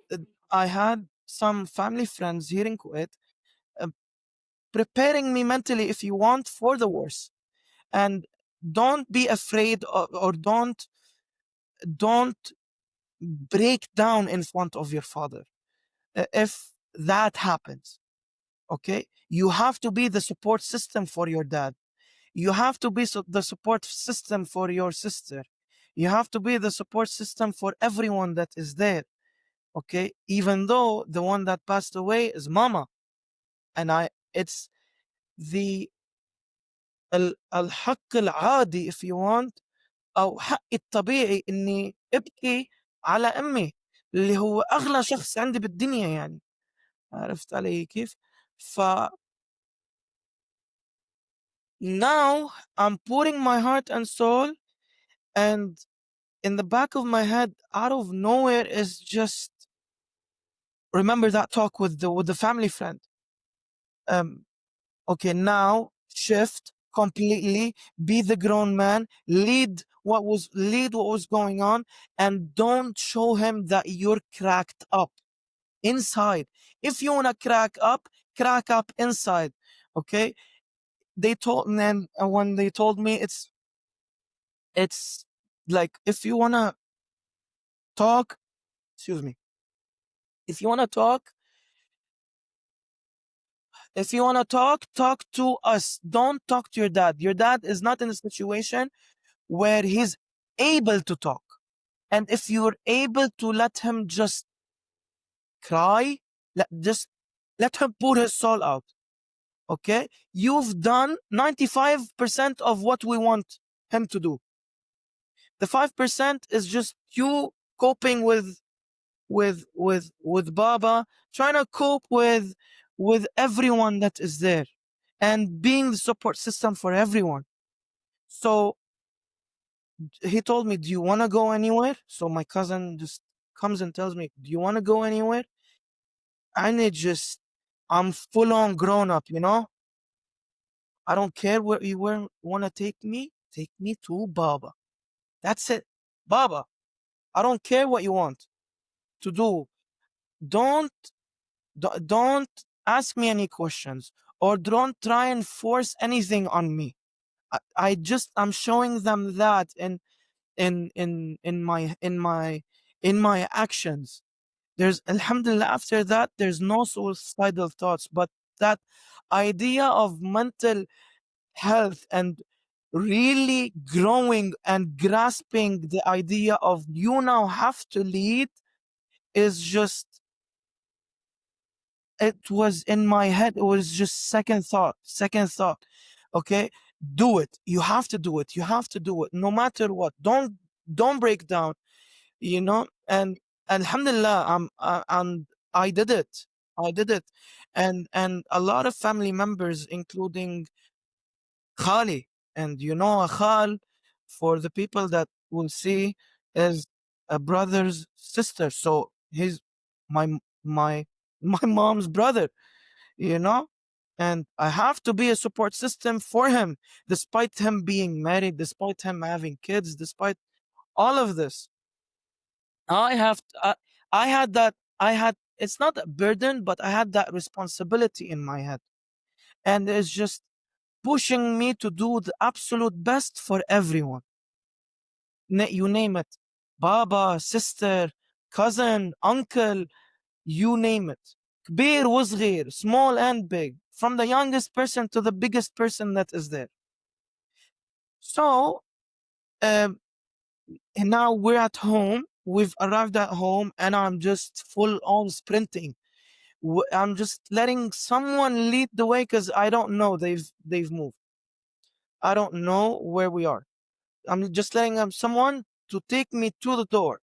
I had some family friends here in Kuwait, uh, preparing me mentally, if you want, for the worst. And don't be afraid, or don't break down in front of your father. If that happens, okay, you have to be the support system for your dad. You have to be the support system for your sister. You have to be the support system for everyone that is there. Okay, even though the one that passed away is mama, and it's the الحق العادي, if you want, أو حقي الطبيعي إني أبكي على أمي اللي هو أغلى شخص عندي بالدنيا يعني. عرفت علي كيف؟ ف now I'm pouring my heart and soul, and in the back of my head, out of nowhere, is just remember that talk with the family friend. Um, okay, now shift completely, be the grown man, lead what was going on, and don't show him that you're cracked up inside. If you wanna crack up inside. Okay? They told and then when they told me it's like if you wanna talk, excuse me, if you wanna talk, if you wanna talk to us. Don't talk to your dad. Your dad is not in a situation where he's able to talk. And if you're able to let him just cry, just let him pour his soul out. Okay? You've done 95% of what we want him to do. The 5% is just you coping with Baba, trying to cope with everyone that is there and being the support system for everyone. So he told me, "Do you want to go anywhere?" So my cousin just comes and tells me, "Do you want to go anywhere?" And I'm full on grown up, you know? I don't care where you want to take me. Take me to Baba. That's it. Baba, I don't care what you want to do. Don't don't ask me any questions or don't try and force anything on me. I'm showing them that in my actions. There's alhamdulillah, after that there's no suicidal thoughts, but that idea of mental health and really growing and grasping the idea of you now have to lead is just, it was in my head. It was just second thought. Okay, do it. You have to do it. You have to do it no matter what. Don't break down, you know. And alhamdulillah, and I did it. And a lot of family members, including khali. And you know, a khal, for the people that will see, is a brother's sister. So he's my my mom's brother, you know. And I have to be a support system for him, despite him being married, despite him having kids, despite all of this. I have I had that I had It's not a burden, but I had that responsibility in my head. And it's just pushing me to do the absolute best for everyone. You name it. Baba, sister, cousin, uncle, you name it. كبير وصغير, small and big, from the youngest person to the biggest person that is there. So, um, and now we're at home. We've arrived at home, and I'm just full on sprinting. I'm just letting someone lead the way because I don't know. They've moved. I don't know where we are. I'm just letting someone to take me to the door.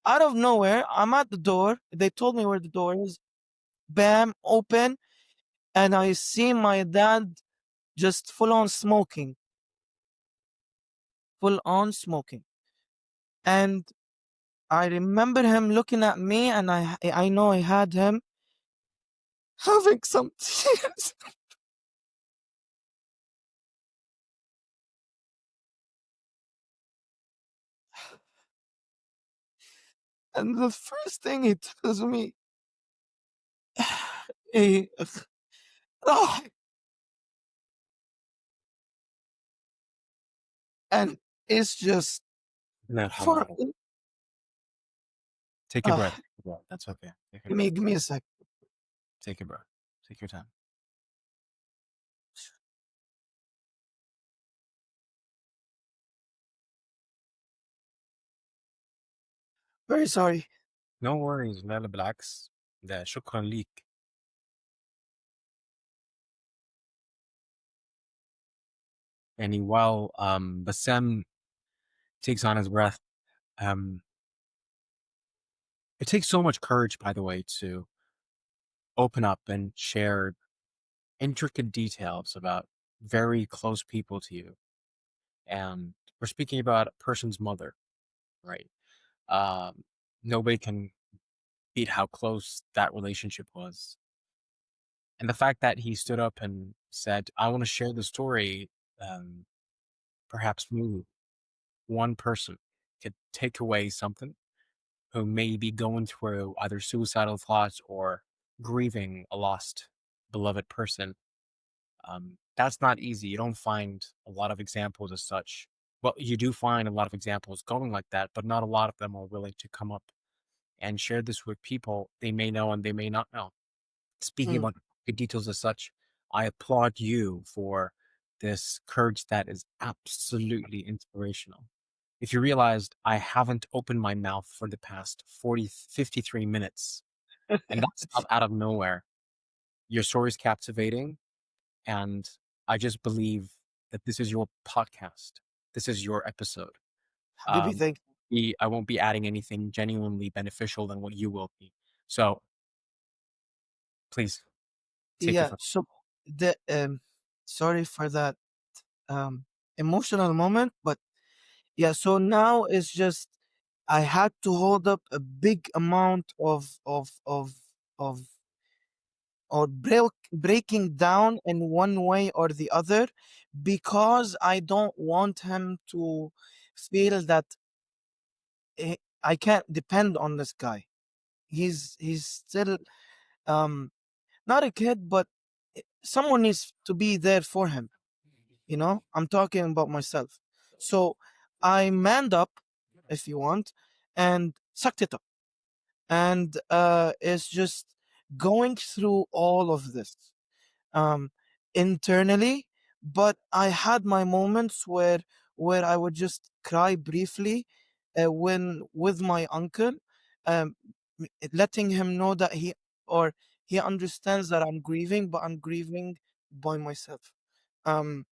Out of nowhere, I'm at the door. They told me where the door is. Bam, open, and I see my dad just full on smoking. And I remember him looking at me, and I know I had him having some tears. And the first thing he tells me, he, "Ah," and it's just No, for take your uh, breath. Take your breath. That's okay. Take your give breath. me give me a sec. Take your breath. Take your time. Very sorry. No worries. لا لا بالعكس. ده شكرا ليك. And while Bassam takes on his breath, um, it takes so much courage, by the way, to open up and share intricate details about very close people to you. And we're speaking about a person's mother, right? Um, Nobody can beat how close that relationship was. And the fact that he stood up and said, I want to share the story. Um, Perhaps maybe one person could take away something who may be going through either suicidal thoughts or grieving a lost beloved person. That's not easy. You don't find a lot of examples as such. Well, you do find a lot of examples going like that, but not a lot of them are willing to come up and share this with people they may know and they may not know. Speaking Mm. about good details as such, I applaud you for this courage that is absolutely inspirational. If you realized I haven't opened my mouth for the past 53 minutes, and that's not out of nowhere. Your story is captivating, and I just believe that this is your podcast. This is your episode. Habibi, Um, thank I won't be adding anything genuinely beneficial than what you will be. So please take it Yeah, from. so the sorry for that um emotional moment, but yeah, so now it's just I had to hold up a big amount of or breaking down in one way or the other because I don't want him to feel that I can't depend on this guy. He's still um not a kid, but someone needs to be there for him. You know, I'm talking about myself. So I manned up, if you want, and sucked it up. And it's just going through all of this um, internally. But I had my moments where I would just cry briefly when with my uncle, um, letting him know that or he understands that I'm grieving, but I'm grieving by myself. Um,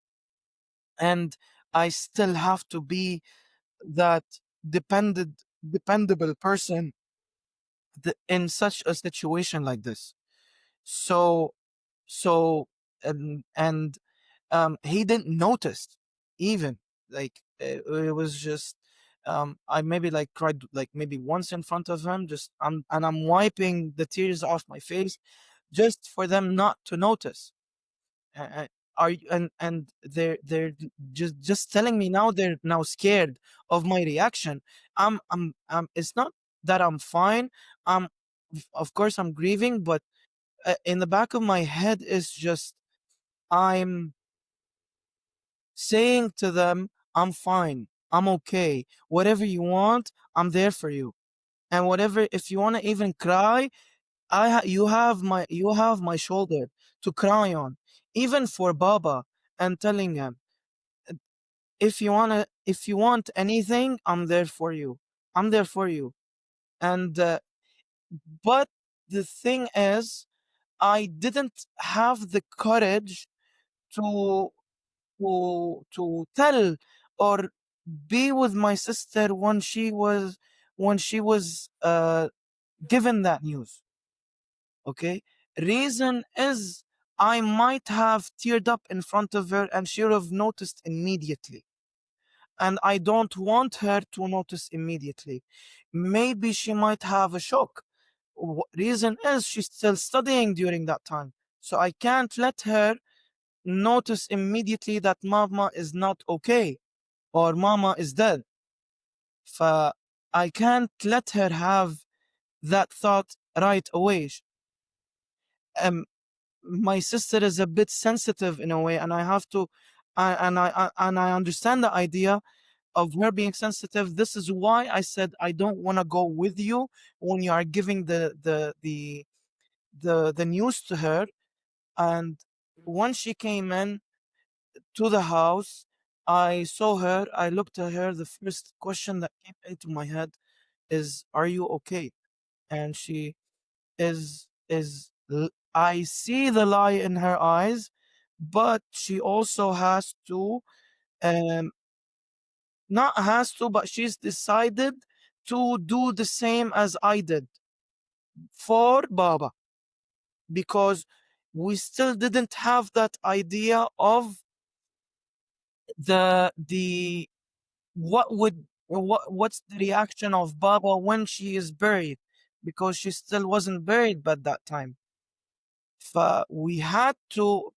and I still have to be that dependable person in such a situation like this. So, so, and he didn't notice even like it was just I maybe like cried like maybe once in front of him, just I'm wiping the tears off my face just for them not to notice. Uh, are you, and they're just telling me now they're now scared of my reaction. It's not that I'm fine. I'm of course I'm grieving, but in the back of my head is just I'm saying to them, I'm fine, I'm okay, whatever you want, I'm there for you, and whatever, if you want to even cry, you have my shoulder to cry on, even for Baba, and telling him, if you want anything, I'm there for you, I'm there for you. And but the thing is, I didn't have the courage to to tell or be with my sister when she was given that news. Okay, reason is I might have teared up in front of her and she would have noticed immediately, and I don't want her to notice immediately. Maybe she might have a shock. Reason is she's still studying during that time, so I can't let her notice immediately that mama is not okay or mama is dead. I can't let her have that thought right away. Um, my sister is a bit sensitive in a way, and I have to, and I understand the idea of her being sensitive. This is why I said I don't want to go with you when you are giving the news to her. And when she came in to the house, I saw her. I looked at her. The first question that came into my head is, "Are you okay?" And she I see the lie in her eyes, but she also has to, um, not has to, but she's decided to do the same as I did for Baba, because we still didn't have that idea of the what's the reaction of Baba when she is buried, because she still wasn't buried by that time. We had to.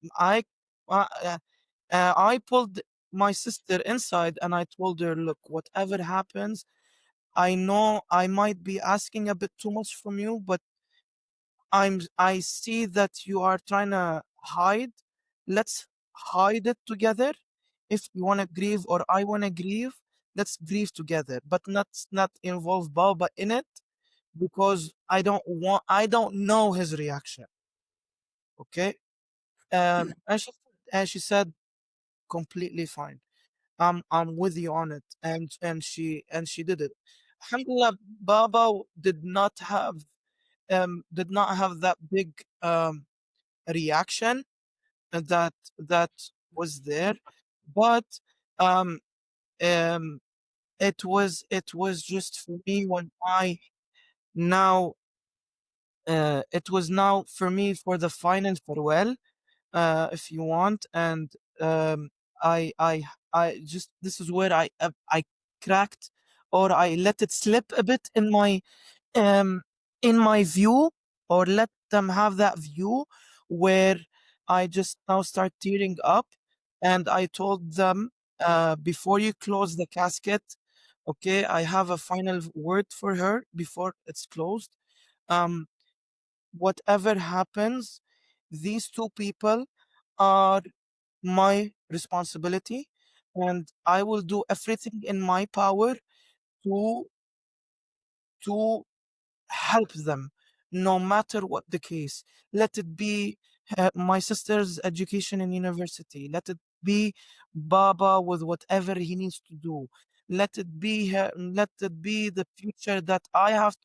I pulled my sister inside and I told her, look, whatever happens, I know I might be asking a bit too much from you, but I see that you are trying to hide. Let's hide it together. If you want to grieve or I want to grieve, let's grieve together, but not involve Baba in it because I don't know his reaction. Okay. And she said completely fine. I'm with you on it. And she did it. Alhamdulillah, Baba did not have that big reaction that was there, but um it was just for me when I now it was now for me for the final farewell, if you want. And um I I just this is where I cracked, or I let it slip a bit um, in my view, or let them have that view where I just now start tearing up. And I told them, before you close the casket, okay, I have a final word for her before it's closed. Um, Whatever happens, these two people are my responsibility, and I will do everything in my power to to help them no matter what the case. Let it be my sister's education in university. Let it be Baba with whatever he needs to do. Let it be the future that I have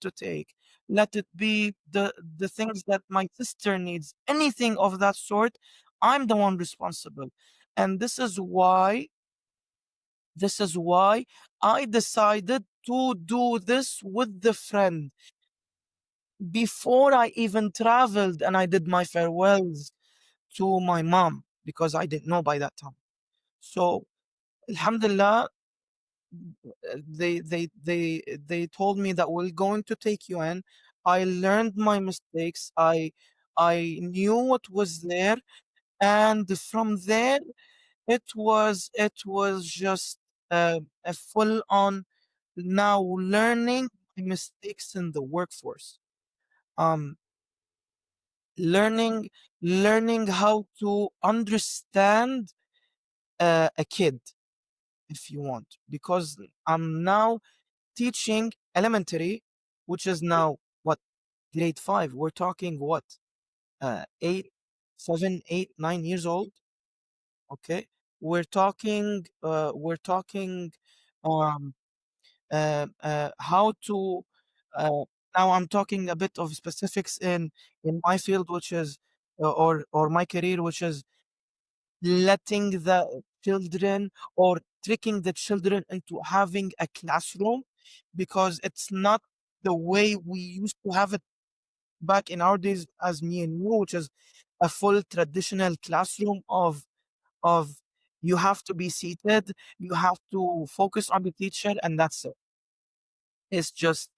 to take. Let it be the things that my sister needs. Anything of that sort, I'm the one responsible. And this is why I decided to do this with the friend before I even traveled and I did my farewells to my mom because I didn't know by that time. So, Alhamdulillah, they told me that we're going to take you in. I learned my mistakes. I knew what was there, and from there it was just a full on now learning mistakes in the workforce. Um, learning learning how to understand a kid, if you want, because I'm now teaching elementary, which is now what, grade 5. We're talking what, 8, 7, 8, 9 years old. Okay, we're talking um how to uh, now I'm talking a bit of specifics in my field, which is or my career, which is letting the children or tricking the children into having a classroom, because it's not the way we used to have it back in our days as me and you, which is a full traditional classroom of you have to be seated, you have to focus on the teacher, and that's it. It's just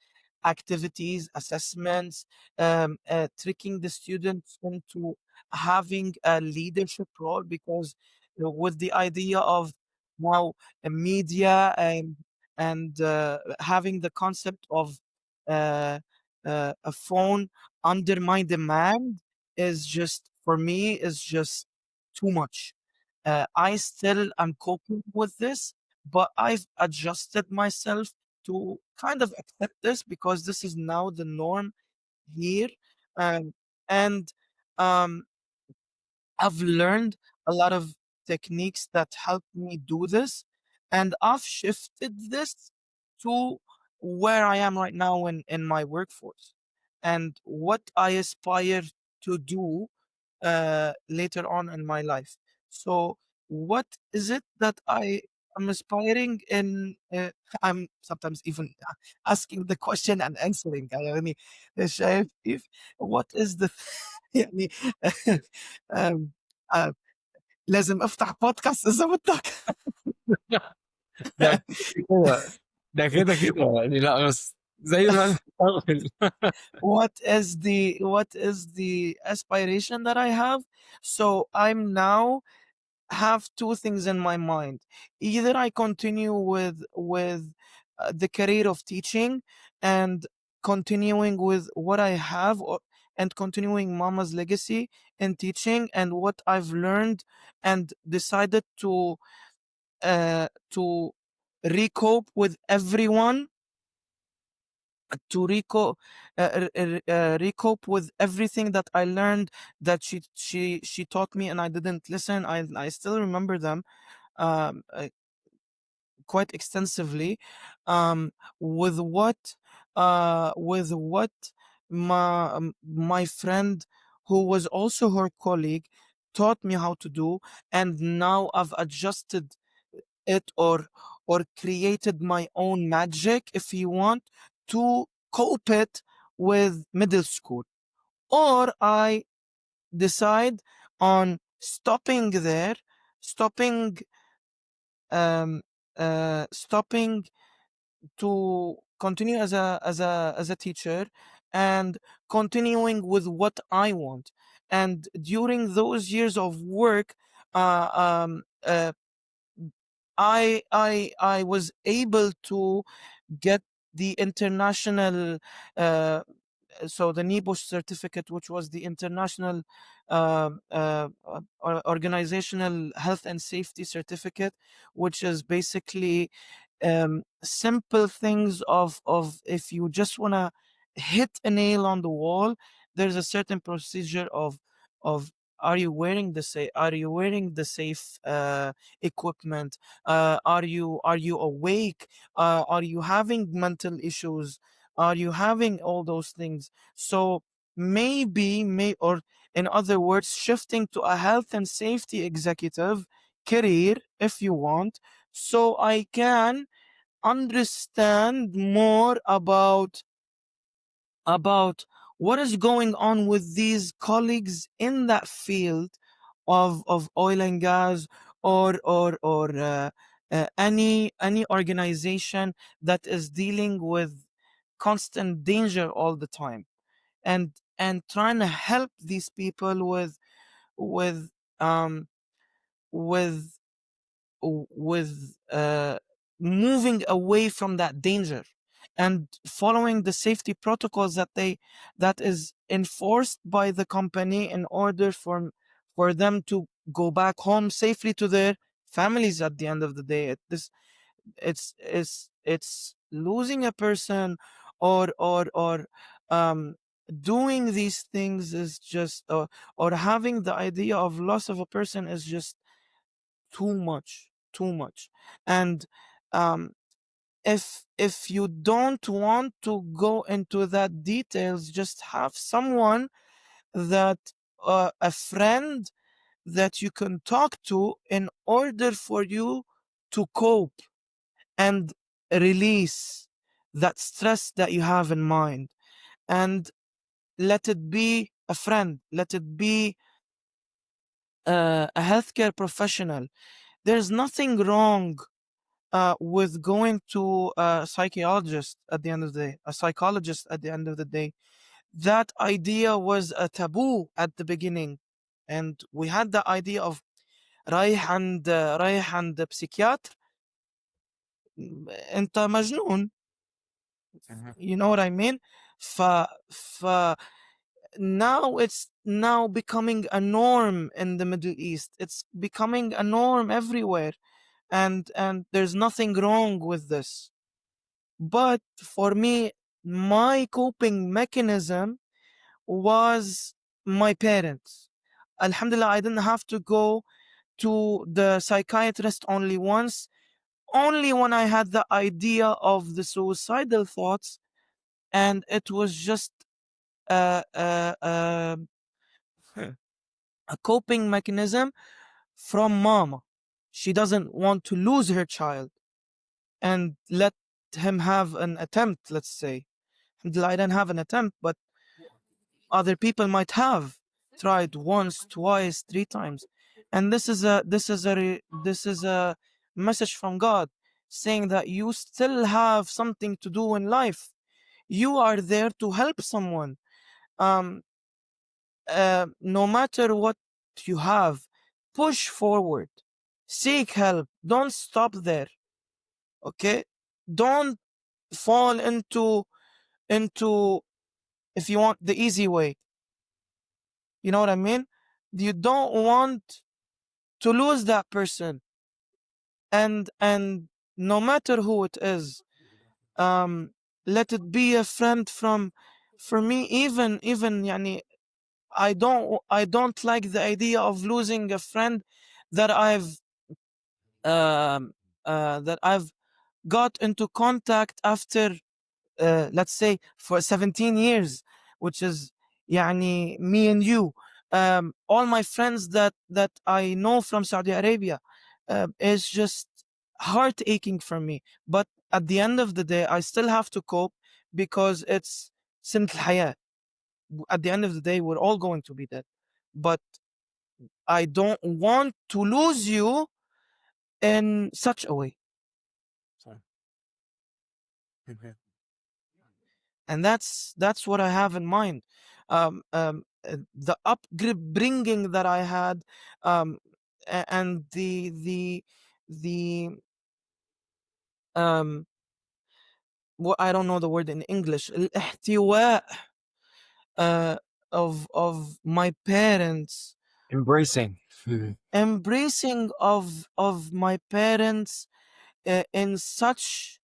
activities, assessments, tricking the students into having a leadership role, because with the idea of now media and having the concept of a phone under my demand is just for me is just too much. I still am coping with this, but I've adjusted myself to kind of accept this because this is now the norm here. Um, and um, I've learned a lot of techniques that help me do this, and I've shifted this to where I am right now in my workforce and what I aspire to do later on in my life. So, what is it that I am aspiring in? I'm sometimes even asking the question and answering. يعني شايف كيف? What is the يعني um, uh, لازم افتح بودكاست اذا بدك. ده كده كده ده كده كده يعني لا بس زي ما what is the aspiration that I have? So I'm now have two things in my mind. Either I continue with the career of teaching and continuing with what I have, and continuing mama's legacy in teaching and what I've learned, and decided to recope with everyone, to recope with everything that I learned, that she taught me and I didn't listen. I still remember them um, uh, quite extensively. Um, with what my friend, who was also her colleague, taught me how to do, and now I've adjusted it, or created my own magic, if you want, to cope it with middle school. Or I decide on stopping there, stopping stopping to continue as a teacher, and continuing with what I want. And during those years of work, uh, um, uh, I was able to get the international, uh, so the NIBOSH certificate, which was the international organizational health and safety certificate, which is basically simple things of if you just want to hit a nail on the wall, there's a certain procedure of are you wearing the safe equipment, are you awake, are you having mental issues, are you having all those things. So or in other words, shifting to a health and safety executive career, if you want, so I can understand more about what is going on with these colleagues in that field of oil and gas, or any organization that is dealing with constant danger all the time, and trying to help these people with um with with moving away from that danger, and following the safety protocols that is enforced by the company, in order for them to go back home safely to their families at the end of the day. It's losing a person, or doing these things is just, or having the idea of loss of a person is just too much. And um if you don't want to go into that details, just have someone, that a friend, that you can talk to, in order for you to cope and release that stress that you have in mind. And let it be a friend, let it be a healthcare professional. There's nothing wrong with going to a psychologist at the end of the day, a psychologist at the end of the day. That idea was a taboo at the beginning, and we had the idea of رايح عند psychiater. انت مجنون. You know what I mean? ف ف now it's now becoming a norm in the Middle East. It's becoming a norm everywhere, and there's nothing wrong with this. But for me, my coping mechanism was my parents. Alhamdulillah, I didn't have to go to the psychiatrist only once. Only when I had the idea of the suicidal thoughts, and it was just a, a, a, a coping mechanism from mama. She doesn't want to lose her child and let him have an attempt, let's say. Alhamdulillah, I didn't have an attempt, but other people might have tried once, twice, three times. And this is a message from God, saying that you still have something to do in life. You are there to help someone. Um, no matter what you have, push forward, seek help. Don't stop there. Okay, don't fall into if you want the easy way. You know what I mean? You don't want to lose that person, and no matter who it is, um, let it be a friend from. For me, even يعني, I don't like the idea of losing a friend that um I've got into contact after, let's say, for 17 years, which is يعني me and you. All my friends that I know from Saudi Arabia, is just heart aching for me. But at the end of the day, I still have to cope because it's سنة الحياة. At the end of the day, we're all going to be dead. But I don't want to lose you in such a way. So, and that's what I have in mind. The upbringing that I had, um, and the what I don't know the word in English, الاحتواء, uh, of my parents, Embracing. embracing of my parents, in such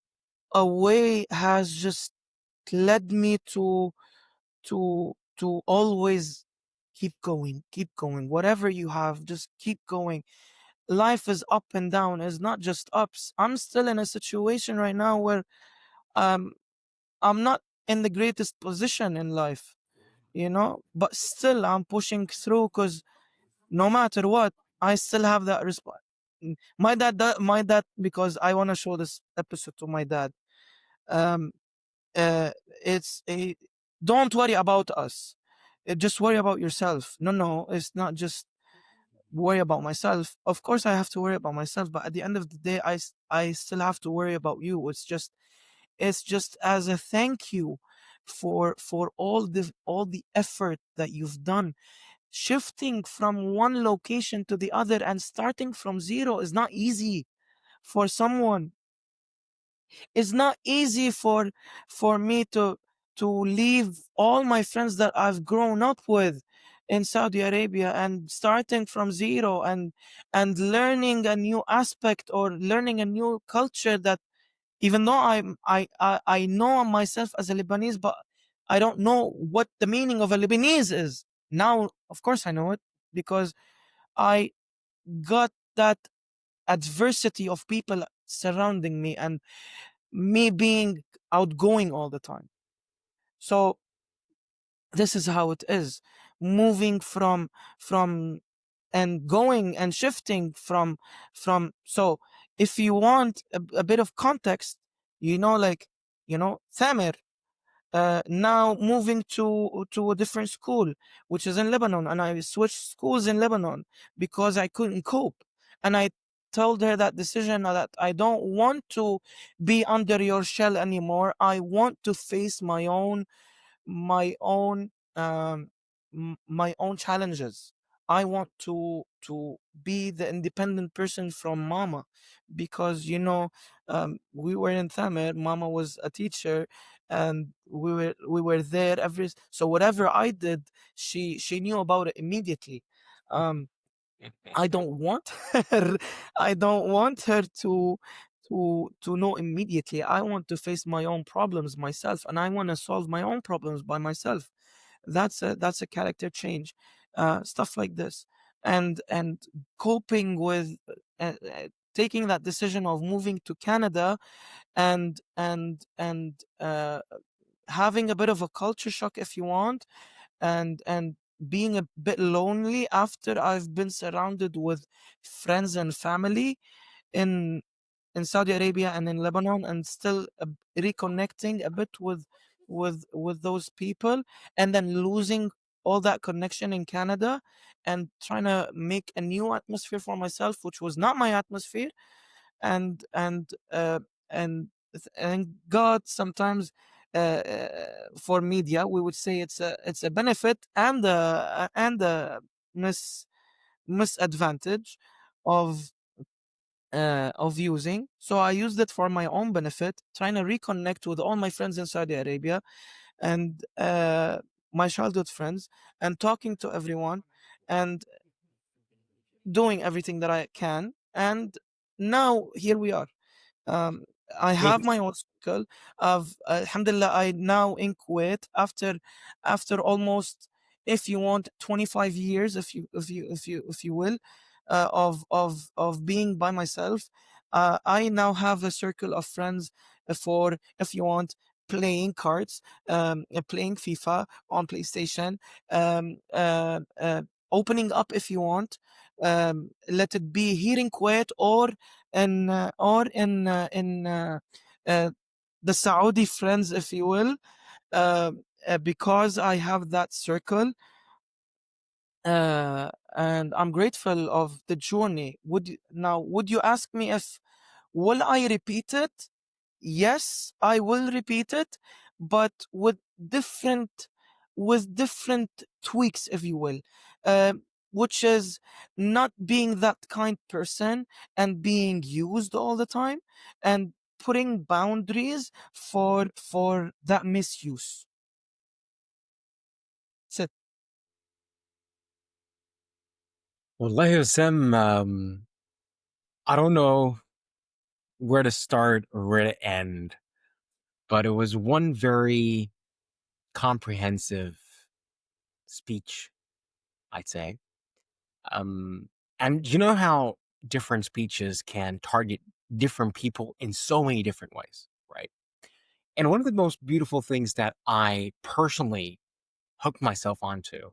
a way has just led me to always keep going. Whatever you have, just keep going. Life is up and down. It's not just ups. I'm still in a situation right now where um I'm not in the greatest position in life, but still I'm pushing through because no matter what, I still have that response. My dad, because I want to show this episode to my dad. Um, uh, it's a don't worry about us. Just worry about yourself. No, it's not just worry about myself. Of course, I have to worry about myself, but at the end of the day, I still have to worry about you. It's just as a thank you for all the effort that you've done. Shifting from one location to the other and starting from zero is not easy for someone. It's not easy for me to leave all my friends that I've grown up with in Saudi Arabia and starting from zero and learning a new aspect or learning a new culture that, even though I know myself as a Lebanese, but I don't know what the meaning of a Lebanese is. Now, of course, I know it because I got that adversity of people surrounding me and me being outgoing all the time. So this is how it is. Moving from and going and shifting from so if you want a bit of context, like Thamir, now moving to a different school, which is in Lebanon, and I switched schools in Lebanon because I couldn't cope, and I told her that decision that I don't want to be under your shell anymore. I want to face my own my own challenges. I want to be the independent person from mama because we were in Thamir, mama was a teacher, and we were there so whatever I did, she knew about it immediately. um I don't want her I don't want her to know immediately. I want to face my own problems myself, and I want to solve my own problems by myself. That's a character change, stuff like this, and coping with taking that decision of moving to Canada and having a bit of a culture shock, if you want, and being a bit lonely after I've been surrounded with friends and family in Saudi Arabia and in Lebanon, and still reconnecting a bit with those people, and then losing all that connection in Canada, and trying to make a new atmosphere for myself, which was not my atmosphere, and and uh, and thank God sometimes for media, we would say it's a benefit and a misadvantage of using. So I used it for my own benefit, trying to reconnect with all my friends in Saudi Arabia and my childhood friends, and talking to everyone and doing everything that I can. And now here we are. um, I have my own circle of Alhamdulillah. I now in Kuwait after almost, if you want, 25 years, if you will, of being by myself. I now have a circle of friends for, if you want, playing cards, playing FIFA on PlayStation, um, uh, uh, opening up if you want. Let it be here in Kuwait or in uh, the Saudi friends, if you will, because I have that circle, and I'm grateful of the journey. Would you ask me if will I repeat it? Yes, I will repeat it, but with different tweaks, if you will, which is not being that kind person and being used all the time, and putting boundaries for that misuse. That's it. Wallahi, Sam, I don't know where to start or where to end, but it was one very comprehensive speech, I'd say. Um, and you know how different speeches can target different people in so many different ways, right? And one of the most beautiful things that I personally hooked myself onto,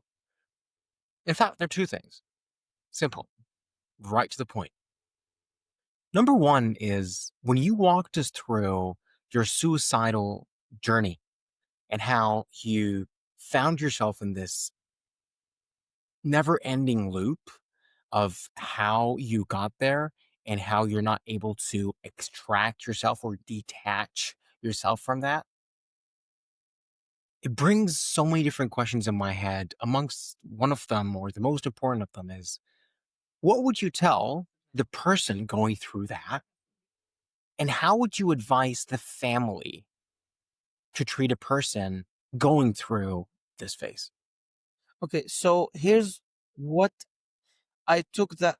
in fact, there are two things. Simple, right to the point. Number one is when you walked us through your suicidal journey and how you found yourself in this never ending loop of how you got there and how you're not able to extract yourself or detach yourself from that. It brings so many different questions in my head. Amongst one of them, or the most important of them, is what would you tell the person going through that? And how would you advise the family to treat a person going through this phase? Okay, so here's what I took that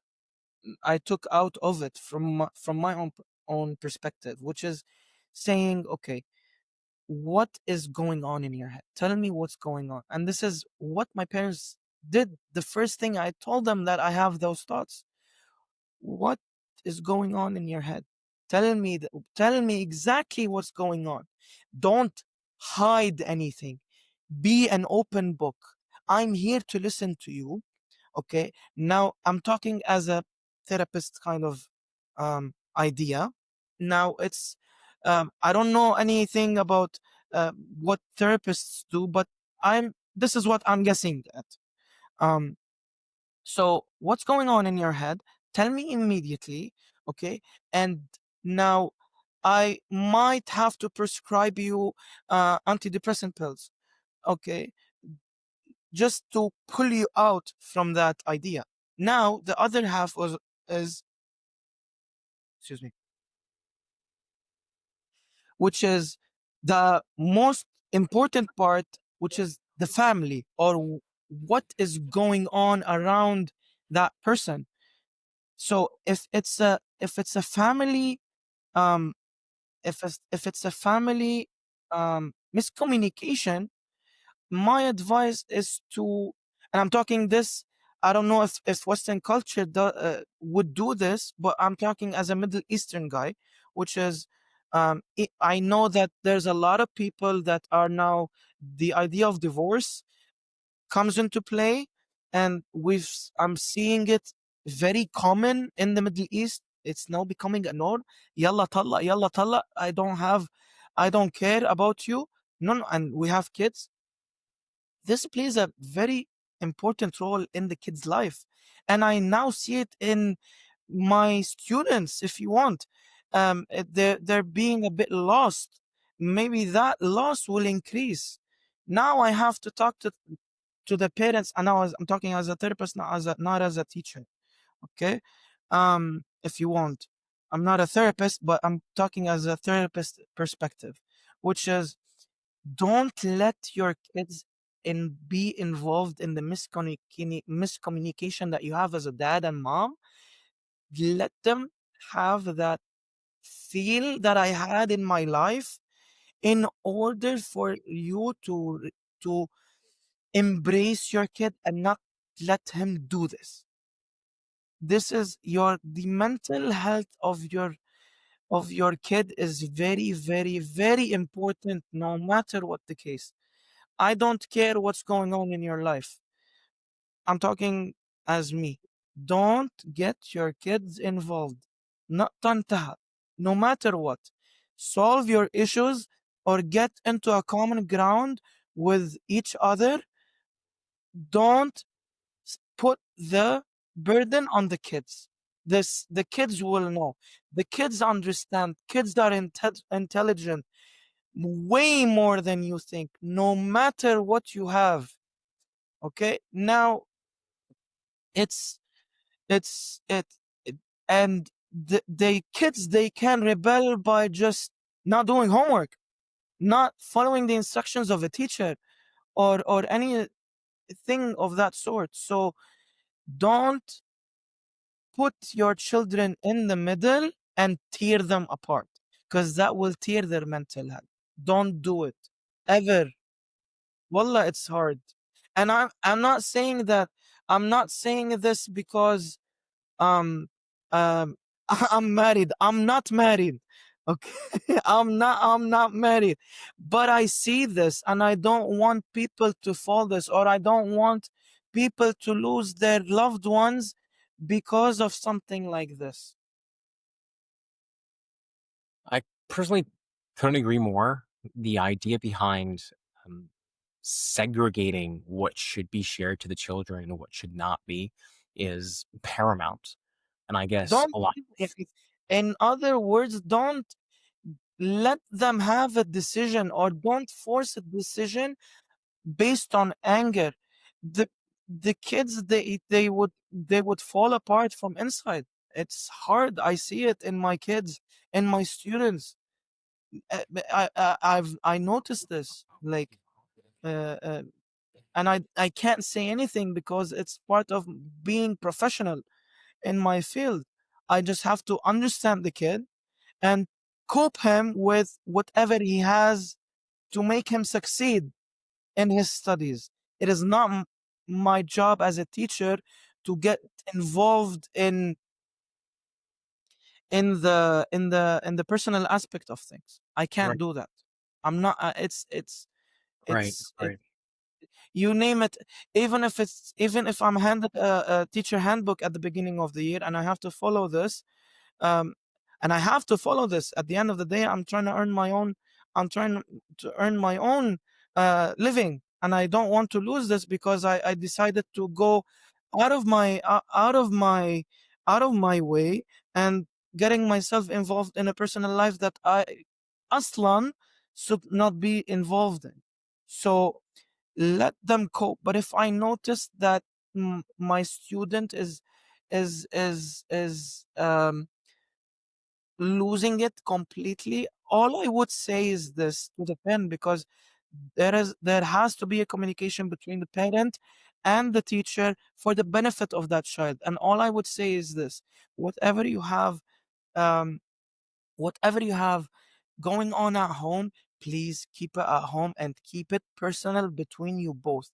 I took out of it from my own perspective, which is saying, okay, what is going on in your head? Tell me what's going on. And this is what my parents did. The first thing I told them, that I have those thoughts. What is going on in your head? Tell me exactly what's going on. Don't hide anything. Be an open book. I'm here to listen to you. Okay. Now I'm talking as a therapist kind of idea. Now I don't know anything about what therapists do, but this is what I'm guessing at. Um, so what's going on in your head? Tell me immediately, okay? And now I might have to prescribe you antidepressant pills, okay? Just to pull you out from that idea. Now the other half is excuse me, which is the most important part, which is the family, or what is going on around that person. So if it's a family, um if it's a family miscommunication, my advice is to, and I'm talking this, I don't know if Western culture would do this, but I'm talking as a Middle Eastern guy, which is, I know that there's a lot of people that are now, the idea of divorce comes into play, and I'm seeing it very common in the Middle East. It's now becoming a norm. Yalla talla, yalla talla. I don't care about you. No, no, and we have kids. This plays a very important role in the kid's life, and I now see it in my students, if you want. They're being a bit lost, maybe that loss will increase. Now I have to talk to the parents, and now I'm talking as a therapist, not as a teacher. Okay, if you want, I'm not a therapist, but I'm talking as a therapist perspective, which is, don't let your kids be involved in the miscommunication that you have as a dad and mom. Let them have that feel that I had in my life, in order for you to embrace your kid and not let him do this. This is the mental health of your kid is very, very, very important, no matter what the case. I don't care what's going on in your life. I'm talking as me. Don't get your kids involved. Not tantaha. No matter what. Solve your issues or get into a common ground with each other. Don't put the burden on the kids. The kids will know. The kids understand. Kids are intelligent way more than you think, no matter what you have. Okay? Now it's it's it, it and the kids, they can rebel by just not doing homework, not following the instructions of a teacher, or anything of that sort. So don't put your children in the middle and tear them apart, because that will tear their mental health. Don't do it ever. Wallah, it's hard. And I'm not saying that, I'm not saying this because um um I'm married. I'm not married. Okay. I'm not married. But I see this, and I don't want people to fall this, or I don't want people to lose their loved ones because of something like this. I personally couldn't agree more. The idea behind um, segregating what should be shared to the children and what should not be is paramount. And I guess Don't a lot. in other words, don't let them have a decision, or don't force a decision based on anger. The the kids, they would fall apart from inside. It's hard. I see it in my kids and my students. I noticed this, like, uh, uh, and I can't say anything because it's part of being professional in my field. I just have to understand the kid and cope him with whatever he has to make him succeed in his studies. It is not my job as a teacher to get involved in the personal aspect of things. I can't Right, do that. I'm not. right, It's it, right. you name it. Even if I'm handed a teacher handbook at the beginning of the year, and I have to follow this, um, and I have to follow this. At the end of the day, I'm trying to earn my own. I'm trying to earn my own living, and I don't want to lose this because I decided to go out of my out of my way, and getting myself involved in a personal life that I aslan should not be involved in. So let them cope. But if I notice that my student is losing it completely, all I would say is this to the parent, because there has to be a communication between the parent and the teacher for the benefit of that child. And all I would say is this: whatever you have, um, whatever you have going on at home, please keep it at home and keep it personal between you both.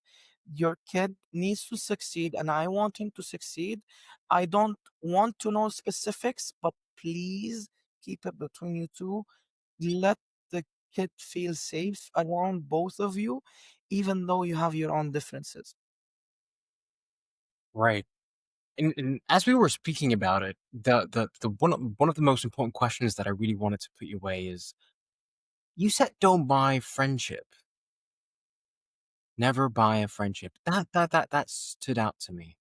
Your kid needs to succeed, and I want him to succeed. I don't want to know specifics, but please keep it between you two. Let the kid feel safe around both of you, even though you have your own differences. Right. And as we were speaking about it, the one of the most important questions that I really wanted to put your way is, you said don't buy friendship. Never buy a friendship. That stood out to me.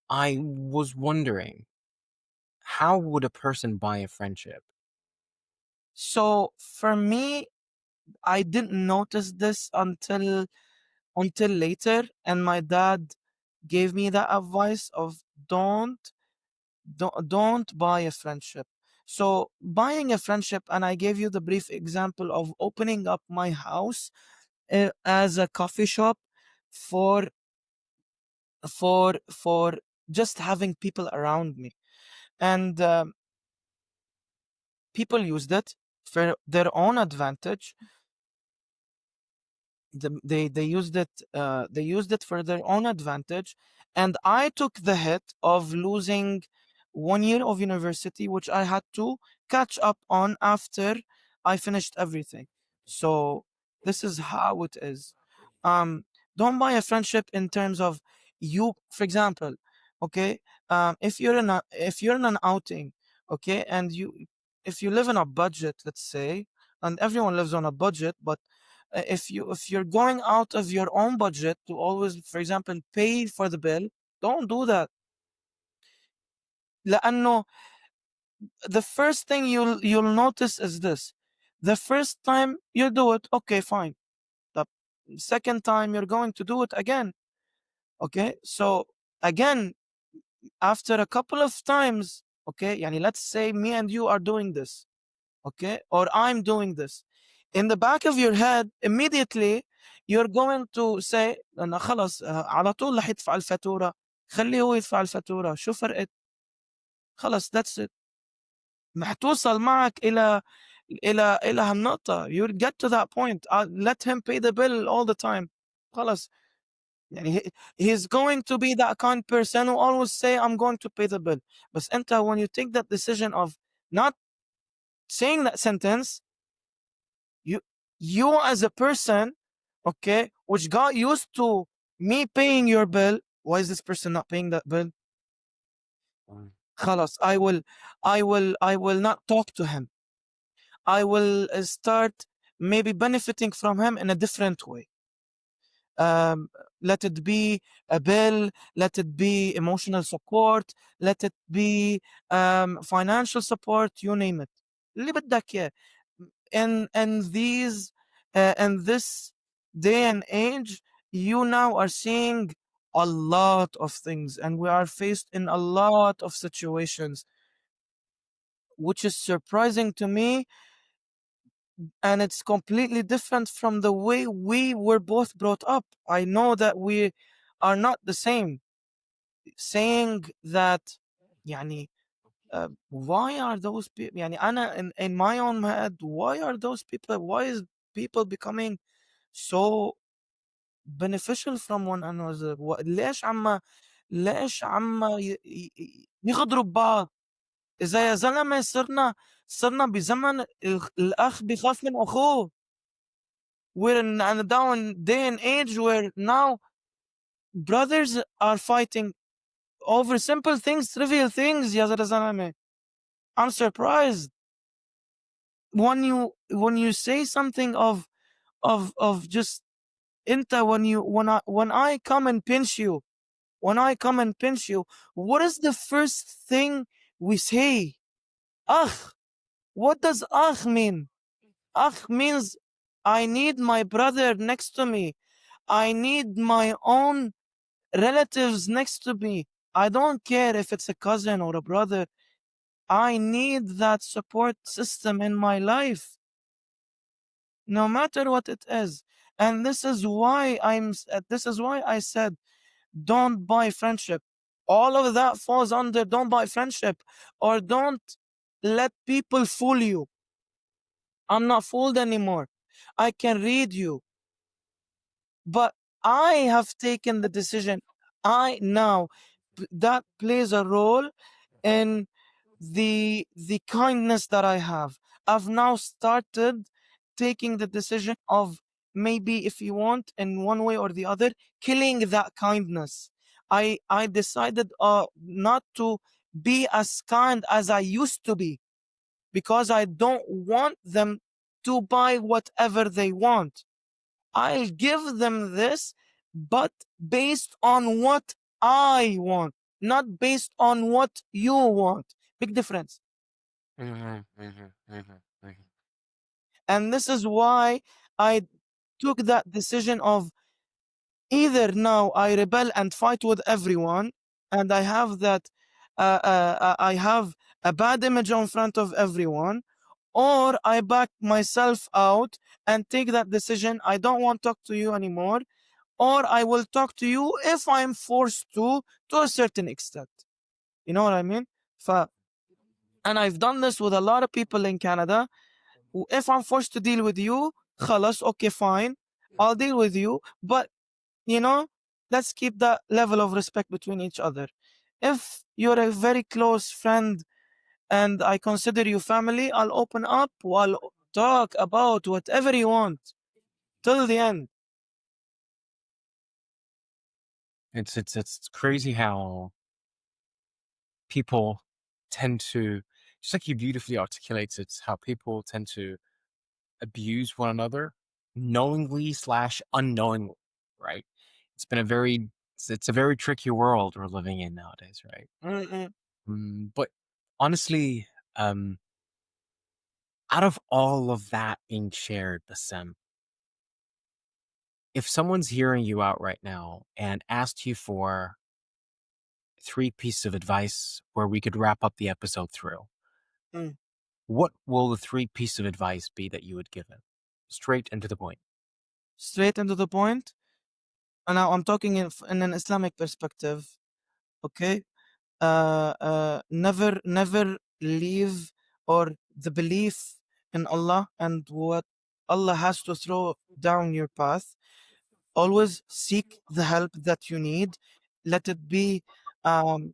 I was wondering, how would a person buy a friendship? So for me, I didn't notice this until later, and my dad gave me that advice of don't buy a friendship. So buying a friendship, and I gave you the brief example of opening up my house as a coffee shop for for just having people around me, and people used it for their own advantage. They used it for their own advantage, and I took the hit of losing 1 year of university, which I had to catch up on after I finished everything. So this is how it is. um don't buy a friendship in terms of you, for example. Okay, if you're in an outing, okay, and if you live in a budget, let's say, and everyone lives on a budget, but if you're going out of your own budget to always, for example, pay for the bill, don't do that. لأنه the first thing you'll notice is this: the first time you do it, okay, fine. The second time you're going to do it again, okay. So again, after a couple of times, okay, يعني let's say me and you are doing this, okay, or I'm doing this, in the back of your head immediately you're going to say أنا خلص على طول رح يدفع الفاتورة، خليه هو يدفع الفاتورة، شو فرقت؟ خلص that's it. حتوصل معك إلى هالنقطة. You'll get to that point. Let him pay the bill all the time. خلص. يعني he's going to be that kind person who always say I'm going to pay the bill. بس أنت when you take that decision of not saying that sentence, you you as a person, okay, which got used to me paying your bill, why is this person not paying that bill? خلاص, I will not talk to him. I will start maybe benefiting from him in a different way. um, let it be a bill, let it be emotional support, let it be financial support, you name it. اللي بدك إياه. And these in this day and age, you now are seeing a lot of things, and we are faced in a lot of situations, which is surprising to me, and it's completely different from the way we were both brought up. I know that we are not the same. Saying that, يعني, why are those people, يعني أنا in my own head, why are those people, why is people becoming so beneficial from one another؟ ليش عم يغدروا ببعض؟ إذا يا زلمة صرنا بزمن الأخ بيخاف من أخوه. We're in a down day and age where now brothers are fighting over simple things, trivial things. يا زلمة, I'm surprised when you say something of just انت, when I come and pinch you, what is the first thing we say? أخ. What does أخ mean? أخ means I need my brother next to me. I need my own relatives next to me. I don't care if it's a cousin or a brother. I need that support system in my life, no matter what it is. And this is why I said don't buy friendship. All of that falls under don't buy friendship, or don't let people fool you. I'm not fooled anymore. I can read you, but I have taken the decision. I now that plays a role in the kindness that I have. I've now started taking the decision of, maybe, if you want, in one way or the other, killing that kindness. I decided not to be as kind as I used to be, because I don't want them to buy whatever they want. I'll give them this, but based on what I want, not based on what you want. Big difference. Mhm, mhm, mhm, mhm. And this is why I took that decision of either now I rebel and fight with everyone, and I have that, I have a bad image in front of everyone, or I back myself out and take that decision. I don't want to talk to you anymore, or I will talk to you if I'm forced to a certain extent. You know what I mean? And I've done this with a lot of people in Canada. If I'm forced to deal with you, خلاص, okay, fine, I'll deal with you. But you know, let's keep that level of respect between each other. If you're a very close friend and I consider you family, I'll open up, I'll talk about whatever you want till the end. It's crazy how people tend to, just like you beautifully articulated, how people tend to abuse one another knowingly slash unknowingly, right? It's been a very it's a very tricky world we're living in nowadays, right? Mm-mm. But honestly, um, out of all of that being shared, Bassem, if someone's hearing you out right now and asked you for three pieces of advice where we could wrap up the episode through, Mm. what will the three pieces of advice be that you would give him? Straight and to the point. Straight into the point. And now I'm talking in an Islamic perspective. Okay. Never leave or the belief in Allah and what Allah has to throw down your path. Always seek the help that you need. Let it be an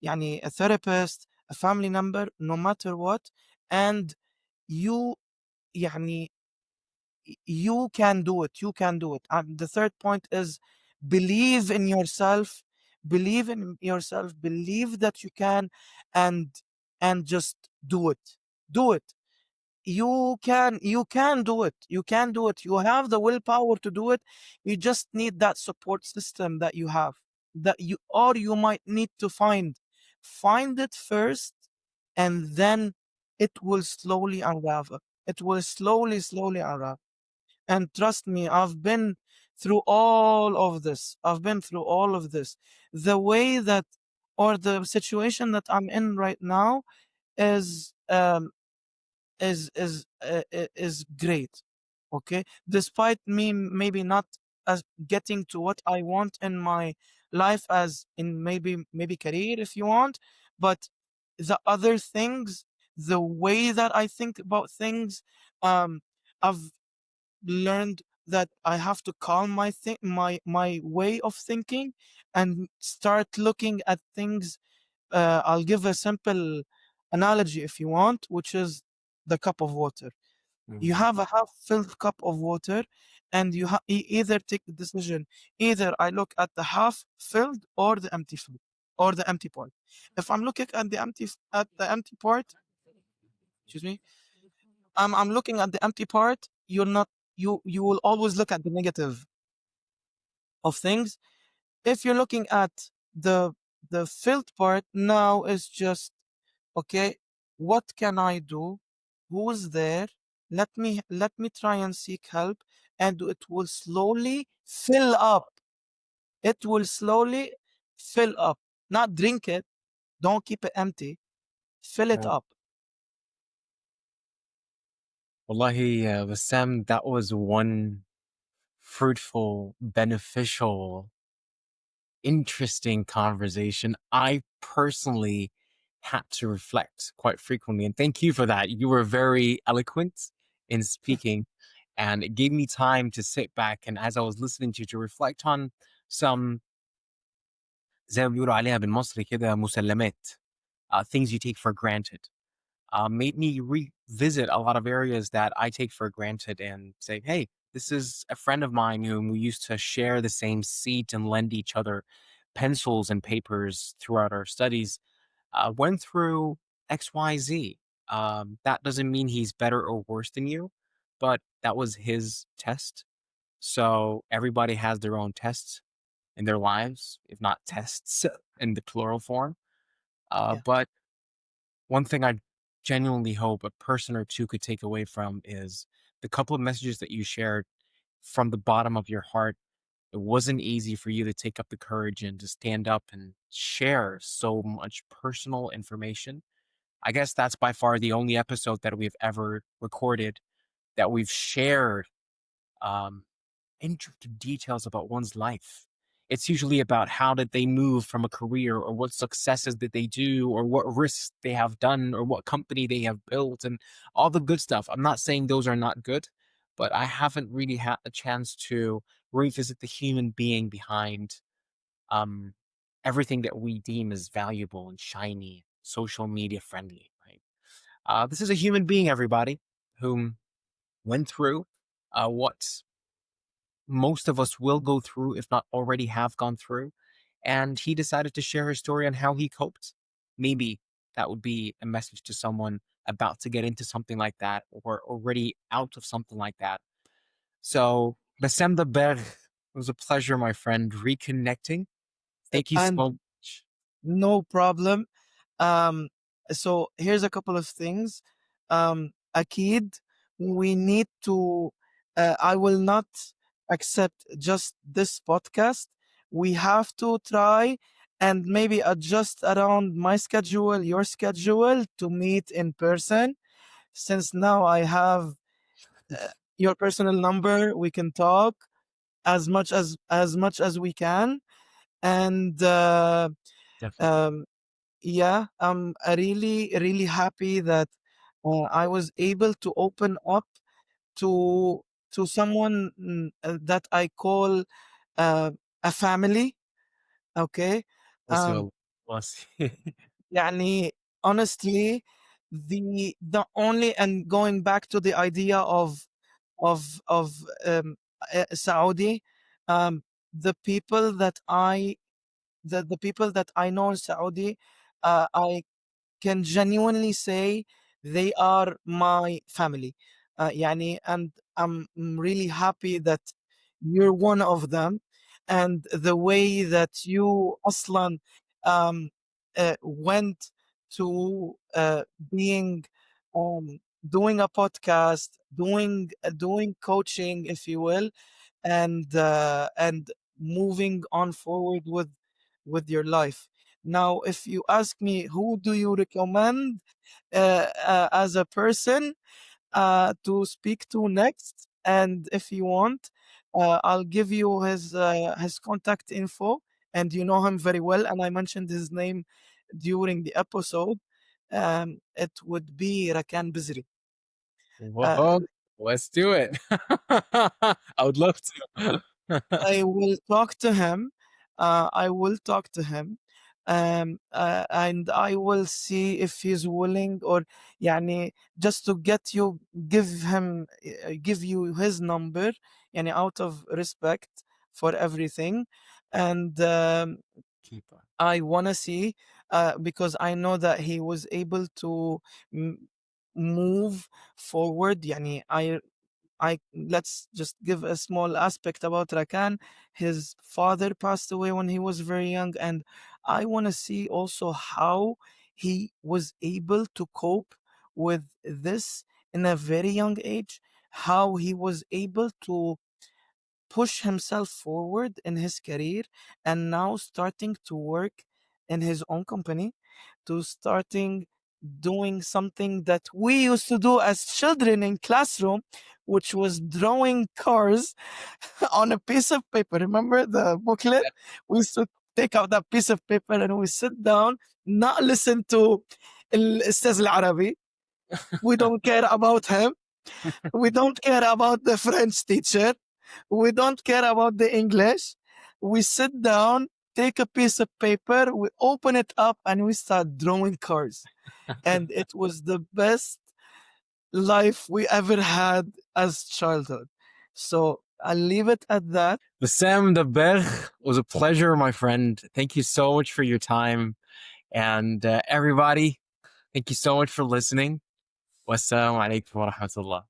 يعني a therapist, a family member, no matter what. And you يعني you can do it. You can do it. The third point is believe in yourself. Believe in yourself. Believe that you can, and just do it. Do it. You can do it. You can do it. You have the willpower to do it. You just need that support system that you have. That you or you might need to find it first, and then it will slowly unravel. It will slowly unravel. And trust me, I've been through all of this. I've been through all of this. The way that, or the situation that I'm in right now is is great. Okay, despite me maybe not as getting to what I want in my life, as in maybe career if you want, but the other things, the way that I think about things, um, I've learned that I have to calm my way of thinking and start looking at things. I'll give a simple analogy if you want, which is the cup of water. You Mhm. have a half filled cup of water, and either take the decision. Either I look at the half filled or the empty filled or the empty part. If I'm looking at the empty part, excuse me, I'm looking at the empty part. You're not you will always look at the negative of things. If you're looking at the filled part, now it's just okay, what can I do? Who's there? Let me try and seek help, and it will slowly fill up. It will slowly fill up. Not drink it. Don't keep it empty. Fill it Right. up. Wallahi, Bassem, that was one fruitful, beneficial, interesting conversation. I personally had to reflect quite frequently, and thank you for that. You were very eloquent in speaking, and it gave me time to sit back and, as I was listening to you, to reflect on some, زي ما بيقولوا عليها بالمصري كده مسلمات, things you take for granted. Made me revisit a lot of areas that I take for granted and say, hey, this is a friend of mine whom we used to share the same seat and lend each other pencils and papers throughout our studies, went through XYZ. That doesn't mean he's better or worse than you, but that was his test. So everybody has their own tests in their lives, if not tests in the plural form. Yeah. But one thing I genuinely hope a person or two could take away from is the couple of messages that you shared from the bottom of your heart. It wasn't easy for you to take up the courage and to stand up and share so much personal information. I guess that's by far the only episode that we've ever recorded that we've shared um, intricate details about one's life. It's usually about how did they move from a career, or what successes did they do, or what risks they have done, or what company they have built, and all the good stuff. I'm not saying those are not good, but I haven't really had a chance to revisit the human being behind um, everything that we deem as valuable and shiny, social media friendly, right? This is a human being, everybody, whom went through what most of us will go through, if not already have gone through. And he decided to share his story on how he coped. Maybe that would be a message to someone about to get into something like that, or already out of something like that. So, Bassam Dabbagh, it was a pleasure, my friend, reconnecting. Thank you And so much. no problem. Um, so here's a couple of things. Akid, we need to, I will not accept just this podcast. We have to try and maybe adjust around my schedule, your schedule to meet in person. Since now I have uh, your personal number, we can talk as much as we can. And Definitely. um, yeah, I'm really happy that I was able to open up to someone that I call uh, a family. Okay. um Also, was يعني honestly, the only, and going back to the idea of Saudi, um the people that the people that I know in Saudi, I can genuinely say they are my family. And I'm really happy that you're one of them. And the way that you, Aslan, went to being um, doing a podcast, doing coaching, if you will, and moving on forward with your life. Now, if you ask me, who do you recommend as a person to speak to next, and if you want, I'll give you his contact info, and you know him very well, and I mentioned his name during the episode. It would be Rakan Bizri. Uh, whoa, let's do it. I would love to. I will talk to him. I will talk to him. And I will see if he's willing, or يعني just to get you, give you his number, يعني out of respect for everything. And Keep on. I want to see, because I know that he was able to m- move forward. يعني I let's just give a small aspect about Rakan. His father passed away when he was very young, and I want to see also how he was able to cope with this in a very young age, how he was able to push himself forward in his career, and now starting to work in his own company, to starting doing something that we used to do as children in classroom, which was drawing cars on a piece of paper. Remember the booklet? We used to take out that piece of paper and we sit down, not listen to الأستاذ العربي. We don't care about him. We don't care about the French teacher. We don't care about the English. We sit down, take a piece of paper, we open it up, and we start drawing cars. And it was the best life we ever had as childhood. So I'll leave it at that. Bassam Dabbagh, was a pleasure, my friend. Thank you so much for your time. And everybody, thank you so much for listening. Wassalamu alaikum wa rahmatullah.